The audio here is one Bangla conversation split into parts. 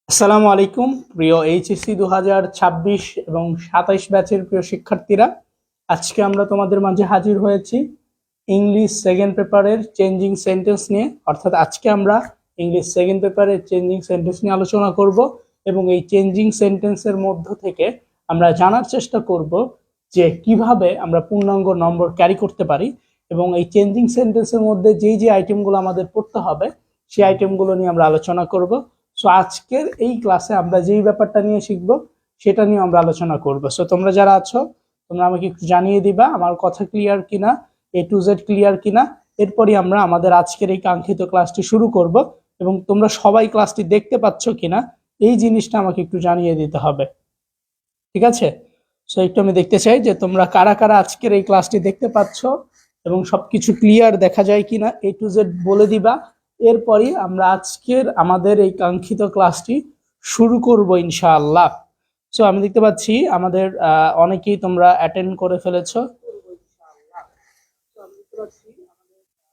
আসসালামু আলাইকুম প্রিয় এইচএসসি 2026 এবং 27 ব্যাচের প্রিয় শিক্ষার্থীরা, আজকে আমরা তোমাদের মাঝে হাজির হয়েছি ইংলিশ সেকেন্ড পেপারের চেঞ্জিং সেন্টেন্স নিয়ে। অর্থাৎ আজকে আমরা ইংলিশ সেকেন্ড পেপারের চেঞ্জিং সেন্টেন্স নিয়ে আলোচনা করব এবং এই চেঞ্জিং সেন্টেন্সের মধ্য থেকে আমরা জানার চেষ্টা করব যে কিভাবে আমরা পূর্ণাঙ্গ নম্বর ক্যারি করতে পারি এবং এই চেঞ্জিং সেন্টেন্সের মধ্যে যেই যে আইটেমগুলো আমাদের পড়তে হবে সেই আইটেমগুলো নিয়ে আমরা আলোচনা করব। সো আজকের এই ক্লাসে আমরা যেই ব্যাপারটা নিয়ে শিখবো সেটা নিয়ে আমরা আলোচনা করব। সো তোমরা যারা আছো তোমরা আমাকে একটু জানিয়ে দিবা আমার কথা ক্লিয়ার কিনা, A to Z ক্লিয়ার কিনা। এরপরই আমরা আমাদের আজকের এই কাঙ্ক্ষিত ক্লাসটি শুরু করব এবং তোমরা সবাই ক্লাসটি দেখতে পাচ্ছ কিনা এই জিনিসটা আমাকে একটু জানিয়ে দিতে হবে, ঠিক আছে? সো একটু আমি দেখতে চাই যে তোমরা কারা কারা আজকের এই ক্লাসটি দেখতে পাচ্ছ এবং সবকিছু ক্লিয়ার দেখা যায় কিনা A to Z বলে দিবা। এরপরই আমরা আজকের আমাদের এই কাঙ্ক্ষিত ক্লাসটি শুরু করব ইনশাআল্লাহ। সো আমি দেখতে পাচ্ছি আমাদের অনেকেই তোমরা অ্যাটেন্ড করে ফেলেছো।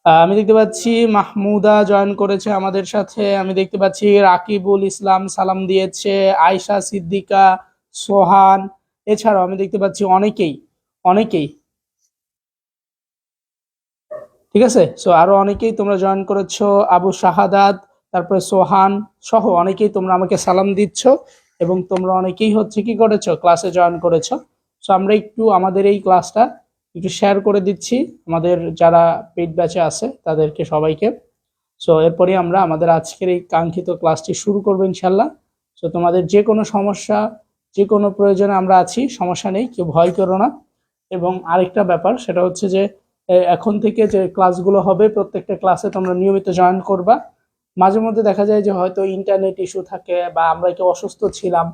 আমি দেখতে পাচ্ছি মাহমুদা জয়েন করেছে আমাদের সাথে। আমি দেখতে পাচ্ছি রাকিবুল ইসলাম সালাম দিয়েছে, আয়শা সিদ্দিকা, সোহান, এছাড়াও আমি দেখতে পাচ্ছি অনেকেই ঠিক আছে। সো আরো অনেকেই তোমরা জয়েন করেছো, আবু শাহাদাত, তারপরে সোহান সহ অনেকেই তোমরা আমাকে সালাম দিচ্ছ এবং তোমরা অনেকেই হচ্ছে কি করেছো, ক্লাসে জয়েন করেছো। সো আমরা একটু আমাদের এই ক্লাসটা একটু শেয়ার করে দিচ্ছি আমাদের যারা পেইড ব্যাচে আছে তাদেরকে সবাইকে। সো এরপরে আমরা আমাদের আজকের এই কাঙ্ক্ষিত ক্লাসটি শুরু করবো ইনশাল্লাহ। সো তোমাদের যে কোনো সমস্যা, যে কোনো প্রয়োজনে আমরা আছি, সমস্যা নেই, কেউ ভয় করো না। এবং আরেকটা ব্যাপার সেটা হচ্ছে যে এখন থেকে যে ক্লাসগুলো হবে প্রত্যেকটা ক্লাসে তোমরা নিয়মিত জয়েন করবা। মাঝে মধ্যে দেখা যায় যে হয়তো ইন্টারনেট ইস্যু থাকে বা আমরা একটু অসুস্থ ছিলাম,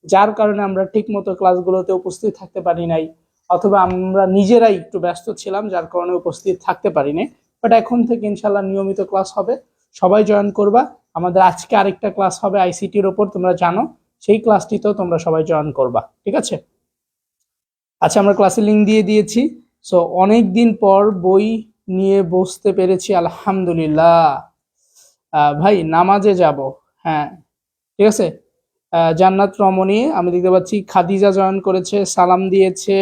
যার কারণে আমরা ঠিক মতো ক্লাসগুলোতে উপস্থিত থাকতে পারি নাই, অথবা আমরা নিজেরাই একটু ব্যস্ত ছিলাম যার কারণে উপস্থিত থাকতে পারি নাই। বাট এখন থেকে ইনশাল্লাহ নিয়মিত ক্লাস হবে, সবাই জয়েন করবা। আমাদের আজকে আরেকটা ক্লাস হবে আইসিটির ওপর, তোমরা জানো, সেই ক্লাসটিতেও তোমরা সবাই জয়েন করবা, ঠিক আছে? আচ্ছা, আমরা ক্লাসের লিঙ্ক দিয়ে দিয়েছি। সো অনেক দিন পর বই নিয়ে বসতে পেরেছি, আলহামদুলিল্লাহ। ভাই নামাজে যাব, হ্যাঁ ঠিক আছে। জান্নাত রমণী আমি দেখতে পাচ্ছি, খাদিজা জয়েন করেছে, সালাম দিয়েছে,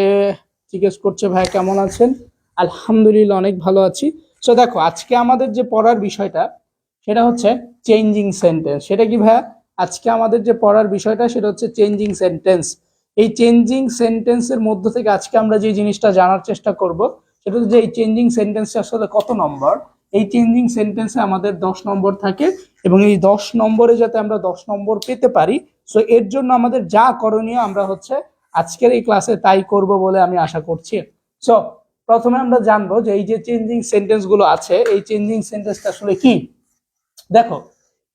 জিজ্ঞেস করছে ভাই কেমন আছেন। আলহামদুলিল্লাহ অনেক ভালো আছি। সো দেখো আজকে আমাদের যে পড়ার বিষয়টা সেটা হচ্ছে চেঞ্জিং সেন্টেন্স। সেটা কি ভাইয়া? আজকে আমাদের যে পড়ার বিষয়টা সেটা হচ্ছে চেঞ্জিং সেন্টেন্স। এই চেঞ্জিং সেন্টেন্সের মধ্য থেকে আজকে আমরা যে জিনিসটা জানার চেষ্টা করব সেটা হচ্ছে যে এই চেঞ্জিং সেন্টেন্সটা আসলে কত নম্বর। এই চেঞ্জিং সেন্টেন্সে আমাদের 10 নম্বর থাকে এবং এই 10 নম্বরে যাতে আমরা 10 নম্বর পেতে পারি, সো এর জন্য আমাদের যা করণীয় আমরা হচ্ছে আজকের এই ক্লাসে তাই করব বলে আমি আশা করছি। সো প্রথমে আমরা জানবো যে এই যে চেঞ্জিং সেন্টেন্স গুলো আছে এই চেঞ্জিং সেন্টেন্সটা আসলে কি। দেখো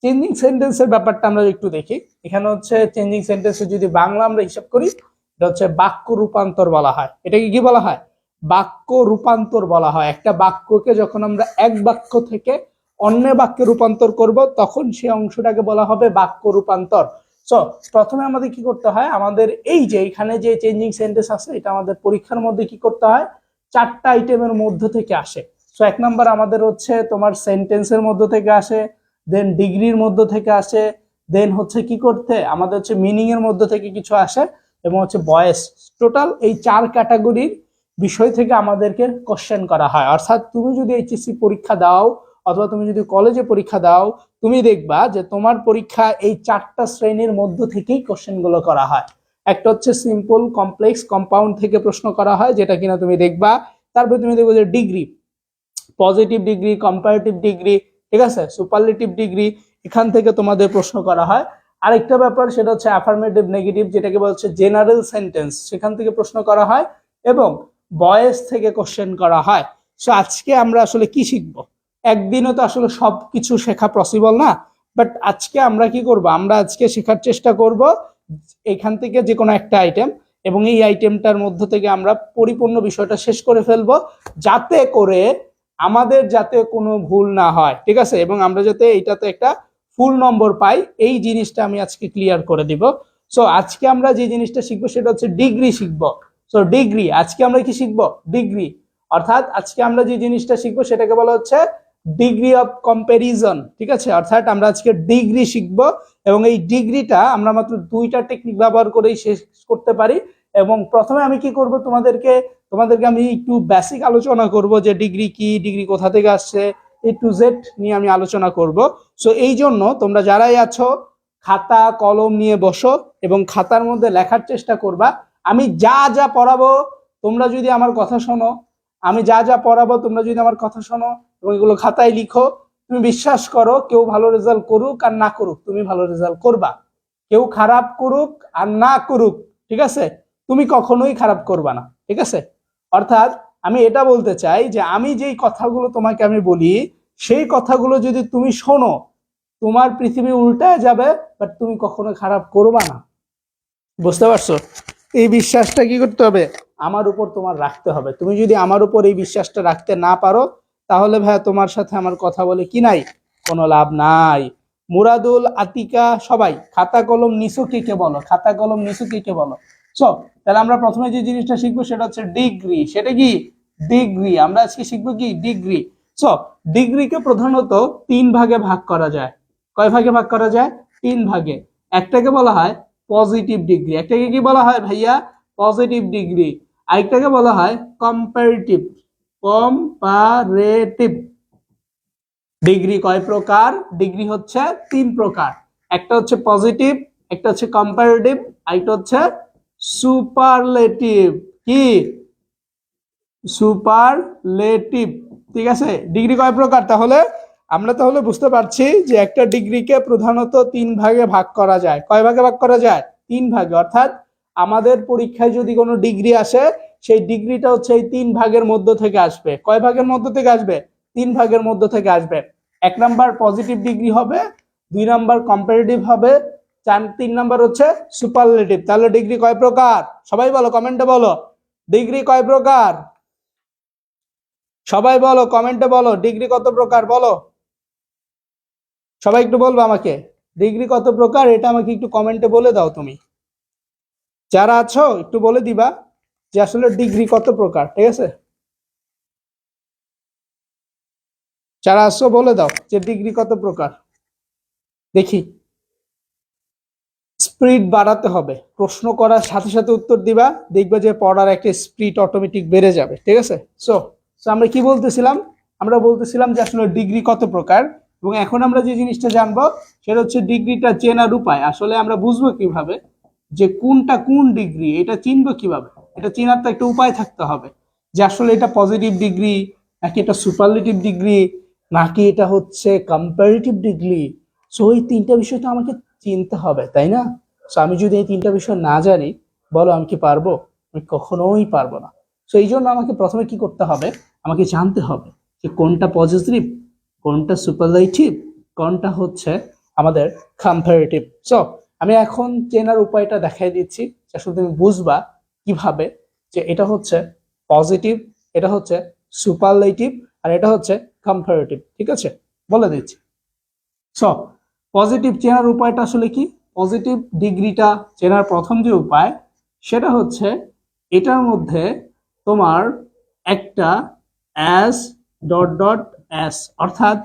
চেঞ্জিং সেন্টেন্সের ব্যাপারটা আমরা একটু দেখি। এখানে হচ্ছে চেঞ্জিং সেন্টেন্সের যদি বাংলা আমরা হিসাব করি, এটা হচ্ছে বাক্য রূপান্তর বলা হয়। এটাকে কি বলা হয়? বাক্য রূপান্তর বলা হয়। একটা বাক্যকে যখন আমরা এক বাক্য থেকে অন্য বাক্যে রূপান্তর করব তখন সেই অংশটাকে বলা হবে বাক্য রূপান্তর। সো প্রথমে আমাদের কি করতে হয়, আমাদের এই যে এখানে যে চেঞ্জিং সেন্টেন্স আছে এটা আমাদের পরীক্ষার মধ্যে কি করতে হয়, 4টা আইটেমের মধ্য থেকে আসে। সো 1 নাম্বার আমাদের হচ্ছে তোমার সেন্টেন্সের মধ্য থেকে আসে, দেন ডিগ্রির মধ্য থেকে আসে, দেন হচ্ছে কি করতে আমাদের হচ্ছে মিনিং এর মধ্য থেকে কিছু আসে এবং হচ্ছে ভয়েস। টোটাল এই 4 ক্যাটাগরির বিষয় থেকে আমাদেরকে কোশ্চেন করা হয়। অর্থাৎ তুমি যদি এইচএসসি পরীক্ষা দাও অথবা তুমি যদি কলেজে পরীক্ষা দাও, তুমি দেখবা যে তোমার পরীক্ষা এই 4টা শ্রেণীর মধ্য থেকেই কোশ্চেন গুলো করা হয়। একটা হচ্ছে সিম্পল, কমপ্লেক্স, কম্পাউন্ড থেকে প্রশ্ন করা হয়, যেটা কিনা তুমি দেখবা। তারপরে তুমি দেখবে যে degree, positive degree, comparative degree, ঠিক আছে, সুপারলেটিভ ডিগ্রি, এখান থেকে তোমাদের প্রশ্ন করা হয়। আরেকটা ব্যাপার সেটা হচ্ছে অ্যাফার্মেটিভ নেগেটিভ, যেটাকে বলা হচ্ছে জেনারেল সেন্টেন্স, সেখান থেকে প্রশ্ন করা হয় এবং ভয়েস থেকে কোশ্চেন করা হয়। সো আজকে আমরা আসলে কি শিখবো? একদিনও তো আসলে সবকিছু শেখা পসিবল না, বাট আজকে আমরা কি করব, আমরা আজকে শেখার চেষ্টা করব এখান থেকে যে কোনো একটা আইটেম এবং এই আইটেমটার মধ্য থেকে আমরা পরিপূর্ণ বিষয়টা শেষ করে ফেলবো, যাতে করে আমাদের যাতে কোনো ভুল না হয়, ঠিক আছে, এবং আমরা যাতে এইটাতে একটা ফুল নম্বর পাই, এই জিনিসটা আমি আজকে ক্লিয়ার করে দিব। সো আজকে আমরা যে জিনিসটা শিখবো সেটা হচ্ছে ডিগ্রি শিখবো। সো ডিগ্রি, আজকে আমরা কি শিখবো? ডিগ্রি। অর্থাৎ আজকে আমরা যে জিনিসটা শিখবো সেটাকে বলা হচ্ছে ডিগ্রি অফ কম্প্যারিজন, ঠিক আছে। অর্থাৎ আমরা আজকে ডিগ্রি শিখব এবং এই ডিগ্রিটা আমরা মাত্র 2টা টেকনিক ব্যবহার করেই শেষ করতে পারি। এবং প্রথমে আমি কি করব, তোমাদেরকে আমি একটু বেসিক আলোচনা করব যে ডিগ্রি কি, ডিগ্রি কোথা থেকে আসছে, A to Z নিয়ে আমি আলোচনা করব। সো এই জন্য তোমরা যারাই আছো খাতা কলম নিয়ে বসো এবং খাতার মধ্যে লেখার চেষ্টা করবা। আমি যা যা পড়াবো তোমরা যদি আমার কথা শোনো, আমি যা যা পড়াবো তোমরা যদি আমার কথা শোনো এবং এগুলো খাতায় লিখো, তুমি বিশ্বাস করো কেউ ভালো রেজাল্ট করুক আর না করুক তুমি ভালো রেজাল্ট করবা। কেউ খারাপ করুক আর না করুক, ঠিক আছে, তুমি কখনোই খারাপ করবা না, ঠিক আছে। অর্থাৎ আমি এটা বলতে চাই যে আমি যেই কথাগুলো তোমাকে আমি বলি সেই কথাগুলো যদি তুমি শোনো তোমার পৃথিবী উল্টায় যাবে, বাট তুমি কখনো খারাপ করবা না। বুঝতে পারছো? এই বিশ্বাসটা কি করতে হবে, আমার উপর তোমার রাখতে হবে। তুমি যদি আমার উপর এই বিশ্বাসটা রাখতে না পারো তাহলে ভাইয়া তোমার সাথে আমার কথা বলে কি নাই, কোনো লাভ নাই। মুরাদুল, আতিকা, সবাই খাতা কলম নিছো কে কে বলো, খাতা কলম নিছো কে কে বলো। সো তাহলে আমরা প্রথমে যে জিনিসটা শিখবো সেটা হচ্ছে ডিগ্রি। সেটা কি? ডিগ্রি। আমরা আজকে শিখবো কি? ডিগ্রি। সো ডিগ্রিকে প্রধানত 3 ভাগে ভাগ করা যায়। কয় ভাগে ভাগ করা যায়? 3 ভাগে। একটাকে বলা হয় পজিটিভ ডিগ্রি। একটাকে কি বলা হয় ভাইয়া? Positive degree. আরেকটাকে বলা হয় কম্পারেটিভ। কম্পারেটিভ ডিগ্রি কয় প্রকার? ডিগ্রি হচ্ছে 3 প্রকার। একটা হচ্ছে পজিটিভ, একটা হচ্ছে কম্পারেটিভ, আরেকটা হচ্ছে সুপারলেটিভ। কি? সুপারলেটিভ, ঠিক আছে। ডিগ্রি কয় প্রকার? তাহলে আমরা বুঝতে পারছি যে একটা ডিগ্রিকে প্রধানত 3 ভাগে ভাগ করা যায়। কয় ভাগে ভাগ করা যায়? 3 ভাগে। অর্থাৎ আমাদের পরীক্ষায় যদি কোনো ডিগ্রি আসে সেই ডিগ্রিটা হচ্ছে এই 3 ভাগের মধ্য থেকে আসবে। কয় ভাগের মধ্য থেকে আসবে? 3 ভাগের মধ্য থেকে আসবে। 1 নাম্বার পজিটিভ ডিগ্রি হবে, 2 নাম্বার কম্পারেটিভ হবে, 3 নাম্বার হচ্ছে সুপারলেটিভ। তাহলে ডিগ্রি কয় প্রকার? সবাই বলো, কমেন্টে বলো ডিগ্রি কয় প্রকার। সবাই বলো, কমেন্টে বলো ডিগ্রি কত প্রকার বলো। সবাই একটু বলবো আমাকে ডিগ্রি কত প্রকার, এটা আমাকে একটু কমেন্টে বলে দাও। তুমি যারা আছো একটু বলে দিবা যে আসলে ডিগ্রি কত প্রকার, ঠিক আছে। যারা আছো বলে দাও যে ডিগ্রি কত প্রকার। দেখি, স্পিড বাড়াতে হবে। প্রশ্ন করার সাথে সাথে উত্তর দিবা, দেখবে যে পড়ার একটা স্পিড অটোমেটিক বেড়ে যাবে, ঠিক আছে। সো আমরা কি বলতেছিলাম? আমরা বলতেছিলাম যে আসলে ডিগ্রি কত প্রকার, এবং এখন আমরা যে জিনিসটা জানবো সেটা হচ্ছে ডিগ্রিটা চেনার উপায়। আসলে আমরা বুঝবো কিভাবে যে কোনটা কোন ডিগ্রি, এটা চিনবো কিভাবে? এটা চেনার তো একটা উপায় থাকতে হবে যে আসলে এটা পজিটিভ ডিগ্রি নাকি এটা সুপারলেটিভ ডিগ্রি নাকি এটা হচ্ছে কম্পারেটিভ ডিগ্রি। সো এই 3টা বিষয় তো আমাকে চিনতে হবে, তাই না? সো আমি যদি এই 3টা বিষয় না জানি, বলো আমি কি পারবো? আমি কখনোই পারবো না। সো এই জন্য আমাকে প্রথমে কি করতে হবে, আমাকে জানতে হবে যে কোনটা পজিটিভ, কোনটা সুপারলেটিভ, কোনটা হচ্ছে আমাদের কম্পারেটিভ। সো আমি এখন চেনার উপায়টা দেখাই দিচ্ছি, আসলে তুমি বুঝবা কিভাবে যে এটা হচ্ছে পজিটিভ, এটা হচ্ছে সুপারলেটিভ, আর এটা হচ্ছে কম্পারেটিভ, ঠিক আছে। বলে দিচ্ছি। সো পজিটিভ চেনার উপায়টা আসলে কি? পজিটিভ ডিগ্রিটা চেনার প্রথম যে উপায় সেটা হচ্ছে এটার মধ্যে তোমার একটা এস ডট ডট এস, অর্থাৎ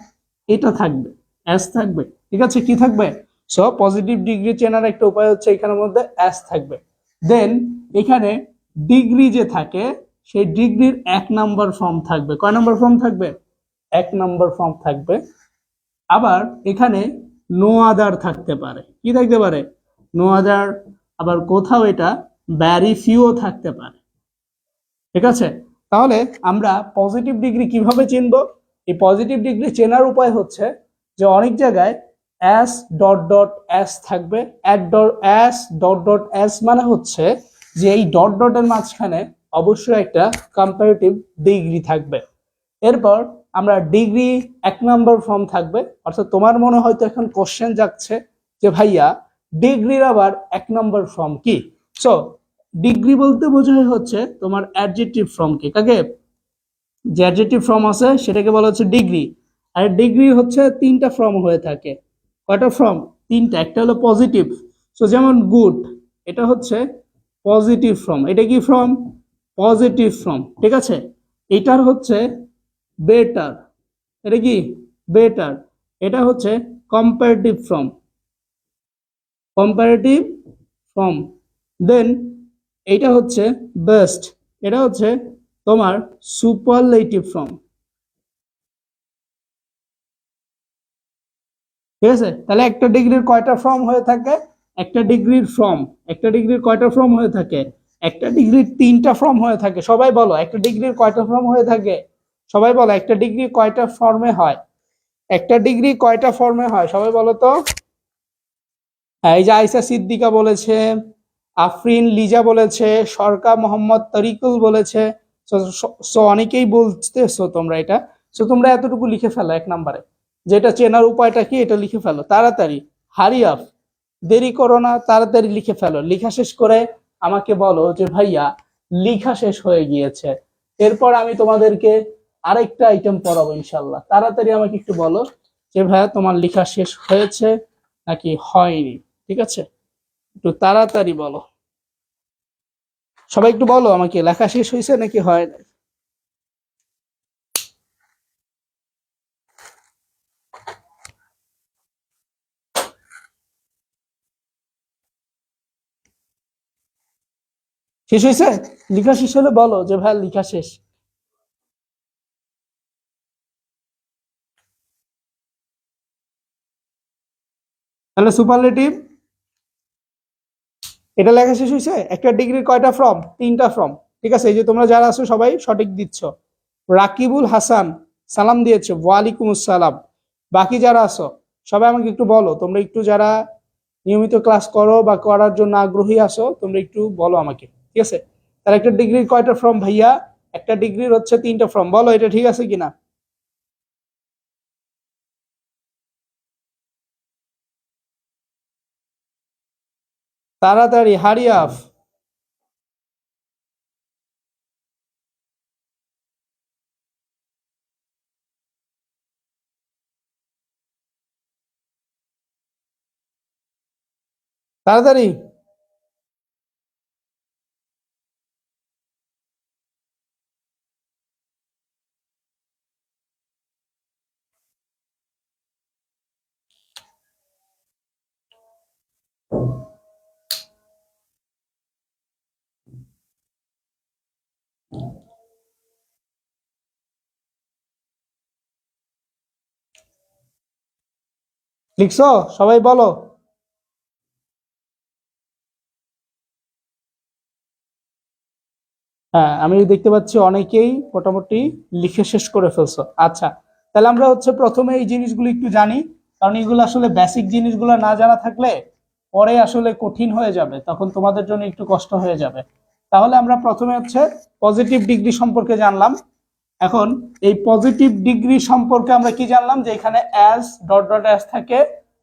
এটা থাকবে, এস থাকবে, ঠিক আছে। কি থাকবে? সো পজিটিভ ডিগ্রি চেনার একটা উপায় হচ্ছে এখানের মধ্যে এস থাকবে। দেন এখানে ডিগ্রি যে থাকে সেই ডিগ্রির 1 নাম্বার ফর্ম থাকবে। কয় নাম্বার ফর্ম থাকবে? 1 নাম্বার ফর্ম থাকবে। আবার এখানে নো আদার থাকতে পারে। কি থাকতে পারে? No other. আবার কোথাও এটা ভ্যারি ফিউ থাকতে পারে, ঠিক আছে। তাহলে আমরা পজিটিভ ডিগ্রি কিভাবে চিনবো? এই পজিটিভ ডিগ্রি চেনার উপায় হচ্ছে যে অনেক জায়গায় এস ডট ডট এস থাকবে। এস ডট ডট এস মানে হচ্ছে যে এই ডট ডটের মাঝখানে অবশ্যই একটা কম্পারেটিভ ডিগ্রি থাকবে। এরপর আমরা ডিগ্রি 1 নাম্বার ফর্ম থাকবে। অর্থাৎ তোমার মনে হয়তো এখন কোশ্চেন যাচ্ছে যে ভাইয়া ডিগ্রির আবার 1 নাম্বার ফর্ম কি? সো ডিগ্রি বলতে বোঝায় হচ্ছে তোমার অ্যাডজেক্টিভ ফর্মকে। কাকে? যে অ্যাডজেক্টিভ ফর্ম আছে সেটাকে বলা হচ্ছে ডিগ্রি। আর ডিগ্রি হচ্ছে 3টা ফর্ম হয়ে থাকে। কয়টা ফর্ম? 3টা। একটা হলো পজিটিভ। সো যেমন গুড, এটা হচ্ছে পজিটিভ ফর্ম। এটা কি ফর্ম? পজিটিভ ফর্ম, ঠিক আছে। এটার হচ্ছে বেটার, এটা কি বেটার, এটা হচ্ছে কম্পারেটিভ ফর্ম, কম্পারেটিভ ফর্ম। দেন এইটা হচ্ছে বেস্ট, এটা হচ্ছে তোমার সুপারলেটিভ ফর্ম। ঠিক আছে, তাহলে একটা ডিগ্রির কয়টা ফর্ম হয়ে থাকে? একটা ডিগ্রির ফর্ম, একটা ডিগ্রির কয়টা ফর্ম হয়ে থাকে? একটা ডিগ্রির 3টা ফর্ম হয়ে থাকে। সবাই বলো একটা ডিগ্রির কয়টা ফর্ম হয়ে থাকে? সবাই বলো একটা ডিগ্রি কয়টা ফর্মে হয়? একটা ডিগ্রি কয়টা ফর্মে হয় সবাই বলো তো। হ্যাঁ, এই যে আইসা সিদ্দিকা বলেছে, আফরিন লিজা বলেছে, সরকা মোহাম্মদ তরিকুল বলেছে। সো অনেকেই বলতেছো তোমরা এটা। সো তোমরা এতটুকু লিখে ফেলো 1 নম্বরে, যেটা চেনার উপায়টা কি এটা লিখে ফেলো তাড়াতাড়ি। হারি আপ, দেরি করো না, তাড়াতাড়ি লিখে ফেলো। লিখা শেষ করে আমাকে বলো যে ভাইয়া লিখা শেষ হয়ে গিয়েছে। এরপর আমি তোমাদেরকে আরেকটা আইটেম পড়াবো ইনশাল্লাহ। তাড়াতাড়ি আমাকে একটু বলো যে ভাইয়া তোমার লিখা শেষ হয়েছে নাকি হয়নি। ঠিক আছে, একটু তাড়াতাড়ি বলো। সবাই একটু বলো আমাকে লেখা শেষ হয়েছে নাকি হয় নাই। শেষ হয়েছে? লেখা শেষ হলে বলো যে ভাই লেখা শেষ। তাহলে সুপারলেটিভ এটা লেখা শেষ হয়েছে। একটা ডিগ্রির কয়টা ফর্ম? 3টা ফর্ম। ঠিক আছে, এই যে তোমরা যারা আছো সবাই সঠিক দিচ্ছ। রাকিবুল হাসান সালাম দিয়েছে, ওয়ালাইকুম আসসালাম। বাকি যারা আছো সবাই আমাকে একটু বলো, তোমরা একটু যারা নিয়মিত ক্লাস করো বা করার জন্য আগ্রহী আছো তোমরা একটু বলো আমাকে। ঠিক আছে, তাহলে একটা ডিগ্রির কয়টা ফর্ম ভাইয়া? একটা ডিগ্রির হচ্ছে 3টা ফর্ম। বলো এটা ঠিক আছে কিনা। তাড়াতাড়ি হারি আপ। তাড়াতাড়ি। লিখছো? সবাই বলো। হ্যাঁ, আমি দেখতে পাচ্ছি অনেকেই মোটামুটি লিখে শেষ করে ফেলছো। আচ্ছা, তাহলে আমরা হচ্ছে প্রথমে এই জিনিসগুলো একটু জানি, কারণ এগুলো আসলে বেসিক জিনিসগুলো না জানা থাকলে পরে আসলে কঠিন হয়ে যাবে, তখন তোমাদের জন্য একটু কষ্ট হয়ে যাবে। তাহলে আমরা প্রথমে হচ্ছে পজিটিভ ডিগ্রি সম্পর্কে জানলাম। এখন এই পজিটিভ ডিগ্রি সম্পর্কে আমরা কি জানলাম? যে এখানে অ্যাজ ডট ডট অ্যাজ থাকে,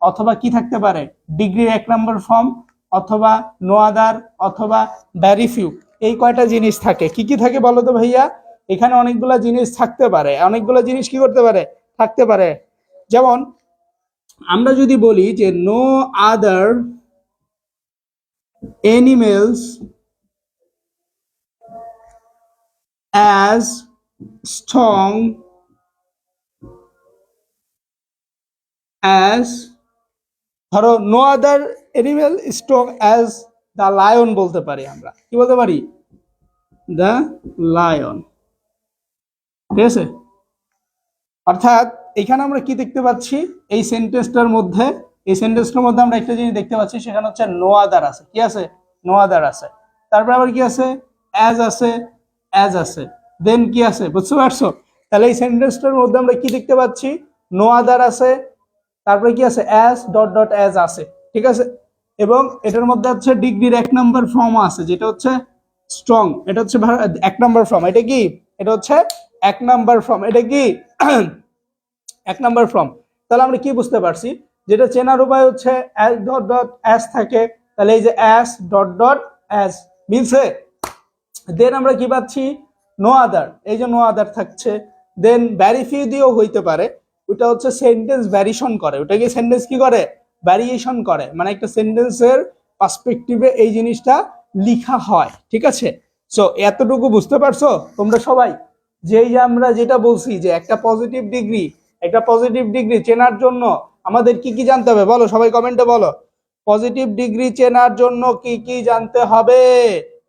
অথবা কি থাকতে পারে ডিগ্রির 1 নম্বর ফর্ম, অথবা নো আদার, অথবা ভেরি ফিউ। এই কয়টা জিনিস থাকে। কি কি থাকে বলো তো ভাইয়া? এখানে অনেকগুলা জিনিস থাকতে পারে, অনেকগুলা জিনিস কি করতে পারে? থাকতে পারে। যেমন আমরা যদি বলি যে no other animals as strong as, ধরো no other animal strong as the lion বলতে পারি আমরা। কি বলতে পারি? The lion. ঠিক আছে, অর্থাৎ এখানে আমরা কি দেখতে পাচ্ছি? এই সেন্টেন্সটার মধ্যে, এই সেন্টেন্সটার মধ্যে আমরা একটা জিনিস দেখতে পাচ্ছি, সেখানে হচ্ছে নো আদার আছে। কি আছে? নো আদার আছে। তারপর আবার কি আছে? অ্যাজ আছে, অ্যাজ আছে। দেন কি আছে? বুঝতে পারছো? তাহলে এই সেন্টেন্সটার মধ্যে আমরা কি দেখতে পাচ্ছি? নো আদার আছে, তারপরে কি আছে? অ্যাজ ডট ডট অ্যাজ আছে। ঠিক আছে, এবং এটার মধ্যে হচ্ছে ডিগ্রির 1 নম্বর ফর্ম আছে, যেটা হচ্ছে স্ট্রং। এটা হচ্ছে 1 নম্বর ফর্ম। এটা কি? এটা হচ্ছে 1 নম্বর ফর্ম। এটা কি? 1 নম্বর ফর্ম। তাহলে আমরা কি বুঝতে পারছি? যেটা চেনার উপায় হচ্ছে অ্যাজ ডট ডট অ্যাজ থাকে, তাহলে এই যে অ্যাজ ডট ডট অ্যাজ মিলছে। দেন আমরা কি পাচ্ছি? নো আদার, এই যে নো আদার থাকছে। দেন ভ্যারি ফিউ দিয়েও হইতে পারে, ওটা হচ্ছে সেন্টেন্স ভ্যারিয়েশন করে। ওটা কি সেন্টেন্স কি করে? ভ্যারিয়েশন করে, মানে একটা সেন্টেন্সের পার্সপেক্টিভে এই জিনিসটা লিখা হয়। ঠিক আছে, সো এতটুকু বুঝতে পারছো তোমরা সবাই? যে এই যে আমরা যেটা বলছি যে একটা পজিটিভ ডিগ্রি একটা পজিটিভ ডিগ্রি চেনার জন্য আমাদের কি কি জানতে হবে বলো, সবাই কমেন্টে বলো। পজিটিভ ডিগ্রি চেনার জন্য কি কি জানতে হবে?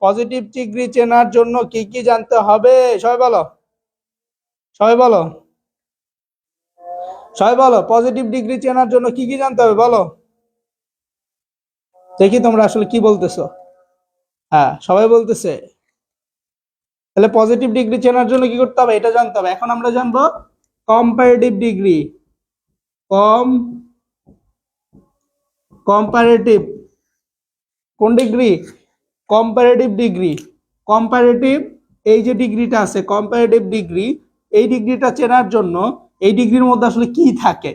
পজিটিভ ডিগ্রি চেনার জন্য কি কি জানতে হবে? সবাই বলো, সবাই বলো, সবাই বলো, পজিটিভ ডিগ্রি চেনার জন্য কি কি জানতে হবে বলো। দেখি তোমরা আসলে কি বলতেছো। হ্যাঁ, সবাই বলতেছে। তাহলে পজিটিভ ডিগ্রি চেনার জন্য কি করতে হবে এটা জানতে হবে। এখন আমরা জানবো কম্পারেটিভ ডিগ্রি। কম্পারেটিভ কোন ডিগ্রি? Comparative degree. কম্পারেটিভ এই যে ডিগ্রিটা আছে কম্পারেটিভ ডিগ্রি, এই ডিগ্রিটা চেনার জন্য এই ডিগ্রির মধ্যে আসলে কি থাকে,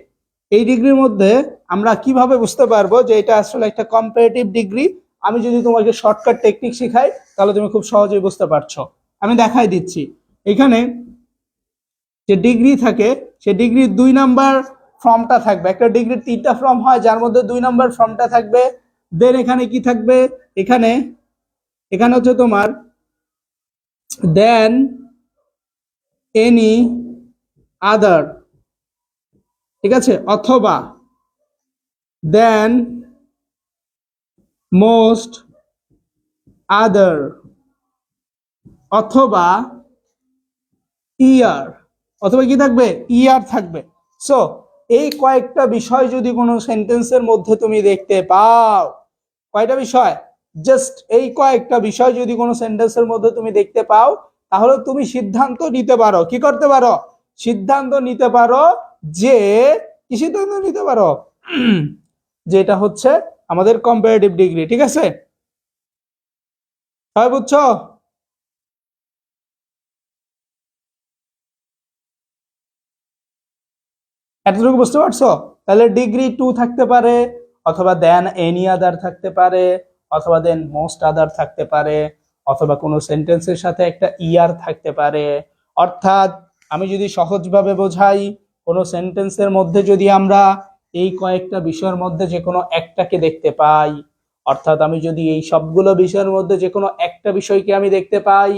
এই ডিগ্রির মধ্যে আমরা কিভাবে বুঝতে পারবো যে এটা আসলে একটা কম্পারেটিভ ডিগ্রি। আমি যদি তোমাকে শর্টকাট টেকনিক শেখাই তাহলে তুমি খুব সহজেই বুঝতে পারছো। আমি দেখাই দিচ্ছি। এখানে যে ডিগ্রি থাকে সে ডিগ্রির 2 নাম্বার ফর্মটা থাকবে। একটা ডিগ্রির 3টা ফর্ম হয় যার মধ্যে 2 নাম্বার ফর্মটা থাকবে। দেন এখানে কি থাকবে? এখানে এখানে হচ্ছে তোমার দেন এনি আদার, ঠিক আছে, অথবা দেন মোস্ট আদার, অথবা ইয়ার, অথবা কি থাকবে? ইয়ার থাকবে। সো এই কয়েকটা বিষয় যদি কোনো সেন্টেন্সের মধ্যে তুমি দেখতে পাও, কয়টা বিষয়? জাস্ট এই কয়েকটা বিষয় যদি কোনো সেন্টেন্সের মধ্যে তুমি দেখতে পাও তাহলে তুমি সিদ্ধান্ত নিতে পারো, কি করতে পারো? সিদ্ধান্ত নিতে পারো যে কি সিদ্ধান্ত নিতে পারো? যে এটা হচ্ছে আমাদের কম্পারেটিভ ডিগ্রি। ঠিক আছে, সবাই বুঝছো? এতটুকু বুঝতে পারছো? তাহলে ডিগ্রি 2 থাকতে পারে, অথবা দেন এনি আদার থাকতে পারে, অথবা দেন মোস্ট আদার থাকতে পারে, অথবা কোনো সেন্টেন্সের সাথে একটা ইয়ার থাকতে পারে। অর্থাৎ আমি যদি সহজভাবে বোঝাই, কোনো সেন্টেন্সের মধ্যে যদি আমরা এই কয়েকটা বিষয়ের মধ্যে যে কোনো একটাকে দেখতে পাই, অর্থাৎ আমি যদি এই সবগুলো বিষয়ের মধ্যে যে কোনো একটা বিষয়কে আমি দেখতে পাই,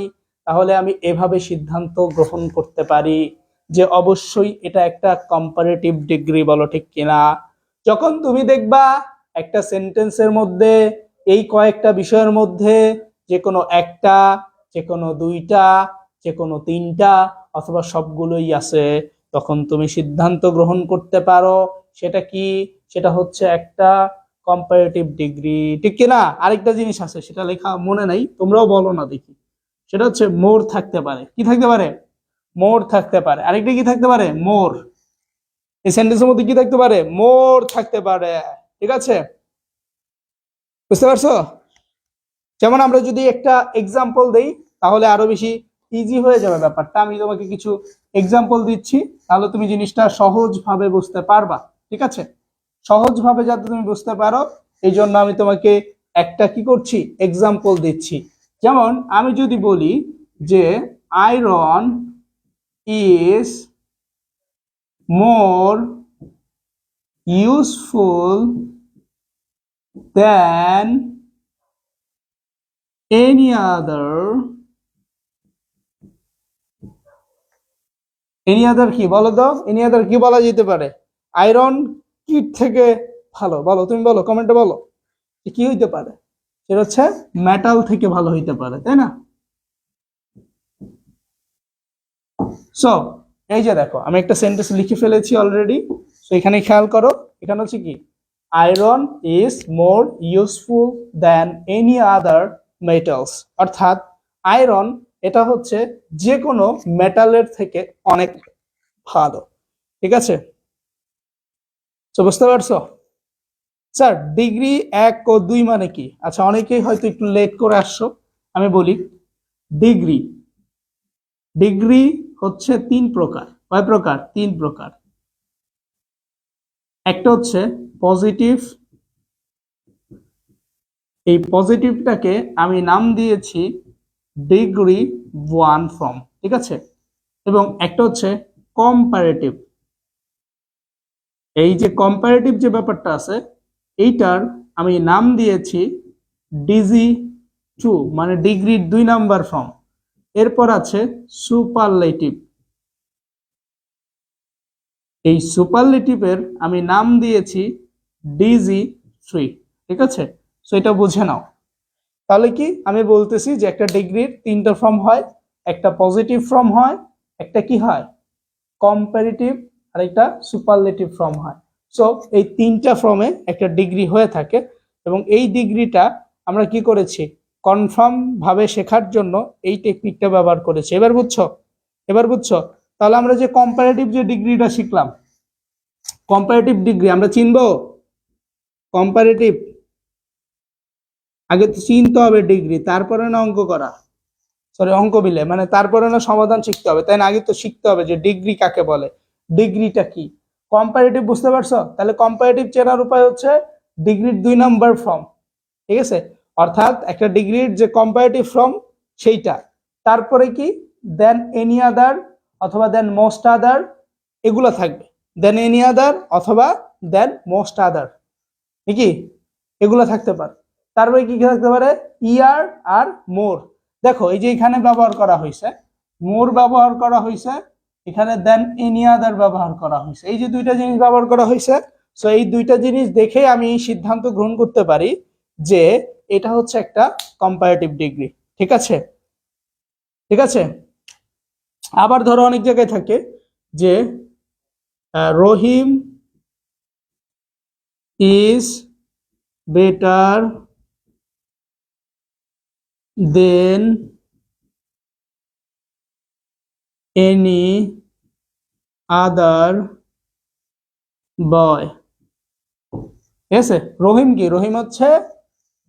তাহলে আমি এভাবে সিদ্ধান্ত গ্রহণ করতে পারি যে অবশ্যই এটা একটা কম্পারেটিভ ডিগ্রি। বলো ঠিক কিনা? যখন তুমি দেখবা একটা সেন্টেন্সের মধ্যে এই কয়েকটা বিষয়ের মধ্যে যে কোনো একটা, যে কোনো 2টা, যে কোনো 3টা অথবা সবগুলোই আছে, তখন তুমি সিদ্ধান্ত গ্রহণ করতে পারো সেটা কি? সেটা হচ্ছে একটা কম্পারেটিভ ডিগ্রি। ঠিক কিনা? আরেকটা জিনিস আছে, সেটা লেখা মনে নাই, তোমরাও বলো না দেখি। সেটা হচ্ছে মোর থাকতে পারে। কি থাকতে পারে? মোর থাকতে পারে। আরেকটা কি থাকতে পারে? মোর। এই সেন্টেন্সের মধ্যে কি থাকতে পারে? মোর থাকতে পারে। ঠিক আছে, বুঝতে পারছো? যেমন আমরা যদি একটা এক্সাম্পল দেই তাহলে আরো বেশি ইজি হয়ে যাবে ব্যাপারটা। আমি তোমাকে কিছু এক্সাম্পল দিচ্ছি, তাহলে তুমি জিনিসটা সহজভাবে বুঝতে পারবা। ঠিক আছে, সহজভাবে যাতে তুমি বুঝতে পারো এই জন্য আমি তোমাকে একটা কি করছি? এক্সাম্পল দিচ্ছি। যেমন আমি যদি বলি যে iron is more useful than any other কি বলো তো? এনি আদার কি বলা যেতে পারে? আয়রন কিট থেকে ভালো। বলো, তুমি বলো, কমেন্টে বলো কি হইতে পারে? সেটা হচ্ছে মেটাল থেকে ভালো হইতে পারে, তাই না? সো এই যে দেখো আমি একটা সেন্টেন্স লিখে ফেলেছি অলরেডি। তো এখানে খেয়াল করো, এখানে হচ্ছে কি? Iron is more useful than any other metals. অর্থাৎ আয়রন এটা হচ্ছে যে কোনো মেটালের থেকে অনেক ভালো। ঠিক আছে, তো বুঝতে পারছো? স্যার ডিগ্রি 1 ও 2 মানে কি? আচ্ছা, অনেকেই হয়তো একটু লেট করে আসছো, আমি বলি। ডিগ্রি ডিগ্রি হচ্ছে 3 প্রকার। কয় প্রকার? 3 প্রকার। একটা হচ্ছে পজিটিভ। এই পজিটিভটাকে আমি নাম দিয়েছি ডিগ্রি 1 ফর্ম। ঠিক আছে, এবং একটা হচ্ছে কম্পারেটিভ। এই যে কম্পারেটিভ যে ব্যাপারটা আছে এইটার আমি নাম দিয়েছি ডিজি 2, মানে ডিগ্রির 2 নাম্বার ফর্ম। এরপর আছে সুপারলেটিভ। এই সুপারলেটিভের আমি নাম দিয়েছি DG3, ঠিক আছে? সো এটা বুঝে নাও। তাহলে কি আমি বলতেছি যে একটা ডিগ্রির তিনটা ফর্ম হয়, একটা পজিটিভ ফর্ম হয়, একটা কি হয় কম্পারেটিভ, আর একটা সুপারলেটিভ ফর্ম হয়। সো এই তিনটা ফর্মে একটা ডিগ্রি হয়ে থাকে, এবং এই ডিগ্রিটা আমরা কি করেছি কনফার্ম ভাবে শেখার জন্য এই টেকনিকটা ব্যবহার করেছি। এবার বুঝছো? এবার বুঝছো? তাহলে আমরা যে কম্পারেটিভ যে ডিগ্রিটা শিখলাম, কম্পারেটিভ ডিগ্রি আমরা চিনবো। কম্পারেটিভ আগে তো চিনতে হবে ডিগ্রি, তারপরে না অঙ্ক করা, সরি অঙ্ক মিলে মানে তারপরে না সমাধান শিখতে হবে, তাই না? আগে তো শিখতে হবে যে ডিগ্রি কাকে বলে, ডিগ্রিটা কি। কম্পারেটিভ বুঝতে পারছো? তাহলে কম্পারেটিভ চেনার উপায় হচ্ছে ডিগ্রির 2 নম্বর ফর্ম, ঠিক আছে? অর্থাৎ একটা ডিগ্রির যে কম্পারেটিভ ফর্ম সেইটা, তারপরে কি দেন এনি আদার অথবা দেন মোস্ট আদার, এগুলো থাকবে। দেন এনি আদার অথবা দেন মোস্ট আদার, ঠিকই এগুলো থাকতে পারে। তারপরে কি থাকতে পারে ইয়ার আর মোর। দেখো এই যে এখানে ব্যবহার করা হয়েছে মোর ব্যবহার করা হয়েছে, এখানে দেন এনি আদার ব্যবহার করা হয়েছে, এই যে দুইটা জিনিস ব্যবহার করা হয়েছে। সো এই দুইটা জিনিস দেখে আমি সিদ্ধান্ত গ্রহণ করতে পারি যে এটা হচ্ছে একটা কম্পারেটিভ ডিগ্রি, ঠিক আছে? ঠিক আছে। আবার ধরো অনেক জায়গায় থাকে যে Rahim is better than any other boy, ঠিক আছে? রহিম কি, রহিম হচ্ছে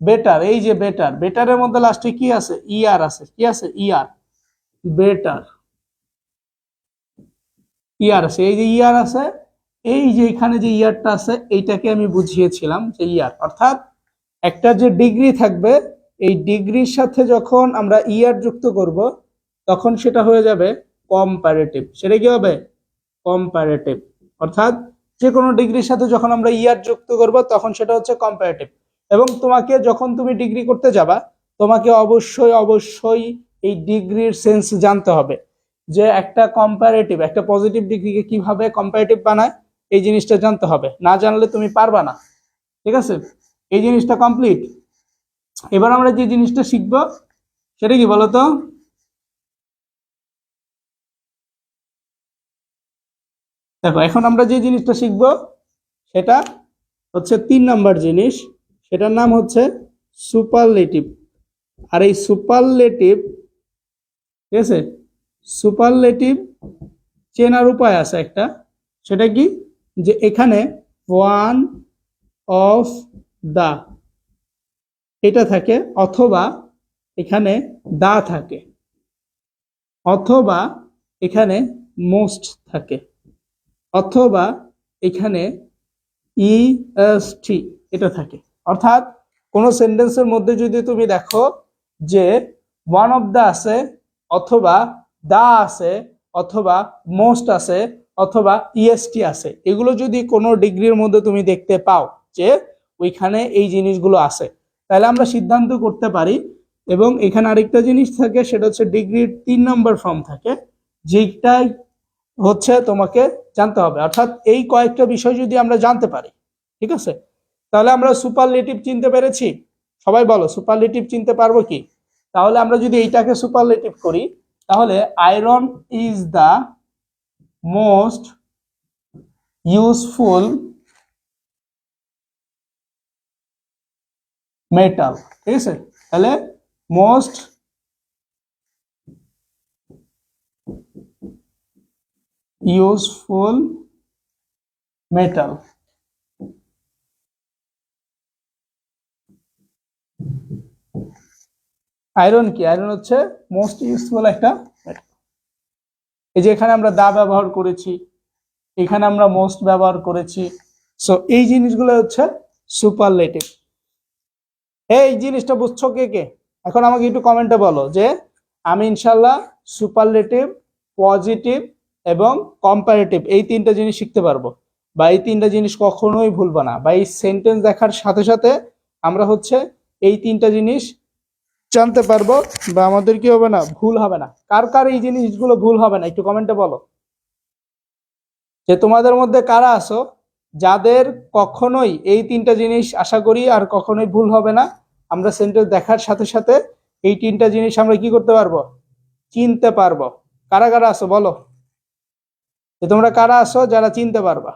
বেটার, এই যে বেটার, বেটারের মধ্যে লাস্টে কি আছে ইয়ার আছে, কি আছে ইয়ার, বেটার ইয়ার আছে, এই যে ইয়ার আছে, এই যে এখানে যে ইয়ারটা আছে এইটাকে আমি বুঝিয়েছিলাম যে ইয়ার, অর্থাৎ একটা যে ডিগ্রি থাকবে এই ডিগ্রির সাথে যখন আমরা ইয়ার যুক্ত করব তখন সেটা হয়ে যাবে কম্পারেটিভ। সেটা কি হবে কম্পারেটিভ, অর্থাৎ যে কোনো ডিগ্রির সাথে যখন আমরা ইয়ার যুক্ত করব তখন সেটা হচ্ছে কম্পারেটিভ। এবং তোমাকে যখন তুমি ডিগ্রি করতে যাবা তোমাকে অবশ্যই অবশ্যই এই ডিগ্রির সেন্স জানতে হবে, যে একটা কম্পারেটিভ একটা পজিটিভ ডিগ্রিকে কিভাবে কম্পারেটিভ বানায় এই জিনিসটা জানতে হবে, না জানলে তুমি পারবা না, ঠিক আছে? এই জিনিসটা কমপ্লিট। এবার আমরা যে জিনিসটা শিখবো সেটা কি বলতো? দেখো এখন আমরা যে জিনিসটা শিখবো সেটা হচ্ছে 3 নম্বর জিনিস, সেটার নাম হচ্ছে সুপারলেটিভ। আর এই সুপারলেটিভ, ঠিক আছে, সুপারলেটিভ চেনার উপায় আছে একটা, সেটা কি যে এখানে ওয়ান অফ দা এটা থাকে, অথবা এখানে দা থাকে, অথবা এখানে মোস্ট থাকে, অথবা এখানে ইএসটি এটা থাকে। অর্থাৎ কোনো সেন্টেন্সের মধ্যে যদি তুমি দেখো যে ওয়ান অফ দা আছে, অথবা দা আছে, অথবা মোস্ট আছে, অথবা ইএসটি আছে, এগুলো যদি কোনো ডিগ্রির মধ্যে তুমি দেখতে পাও যে ওইখানে এই জিনিসগুলো আছে, তাহলে আমরা সিদ্ধান্ত করতে পারি। এবং এখানে আরেকটা জিনিস থাকে, সেটা হচ্ছে ডিগ্রির 3 নম্বর ফর্ম থাকে, যেটাই হচ্ছে তোমাকে জানতে হবে। অর্থাৎ এই কয়েকটা বিষয় যদি আমরা জানতে পারি, ঠিক আছে, তাহলে আমরা সুপারলেটিভ চিনতে পেরেছি। সবাই বলো সুপারলেটিভ চিনতে পারবো কি? তাহলে আমরা যদি এইটাকে সুপারলেটিভ করি তাহলে iron is the most useful metal, ঠিক আছে? তাহলে মোস্ট ইউজফুল মেটাল, আয়রন কি, আয়রন হচ্ছে মোস্ট ইউজফুল একটা মেটাল। এই যে এখানে আমরা দা ব্যবহার করেছি, এখানে আমরা মোস্ট ব্যবহার করেছি। সো এই জিনিসগুলো হচ্ছে সুপারলেটিভ। এই জিনিসটা বুঝছো কে কে? এখন আমাকে একটু কমেন্টে বলো যে আমি ইনশাল্লাহ সুপারলেটিভ, পজিটিভ এবং কম্পারেটিভ এই 3টা জিনিস শিখতে পারবো, বা এই 3টা জিনিস কখনোই ভুলবো না, বা এই সেন্টেন্স দেখার সাথে সাথে আমরা হচ্ছে এই 3টা জিনিস জানতে পারবো, বা আমাদের কি হবে না ভুল হবে না। কার কার এই জিনিসগুলো ভুল হবে না একটু কমেন্টে বলো। যে তোমাদের মধ্যে কারা আছো যাদের কখনোই এই তিনটা জিনিস আশা করি আর কখনোই ভুল হবে না, আমরা সেন্টেন্স দেখার সাথে সাথে এই তিনটা জিনিস আমরা কি করতে পারবো, চিনতে পারবো। কারা কারা আছো বলো, যে তোমরা কারা আছো যারা চিনতে পারবা।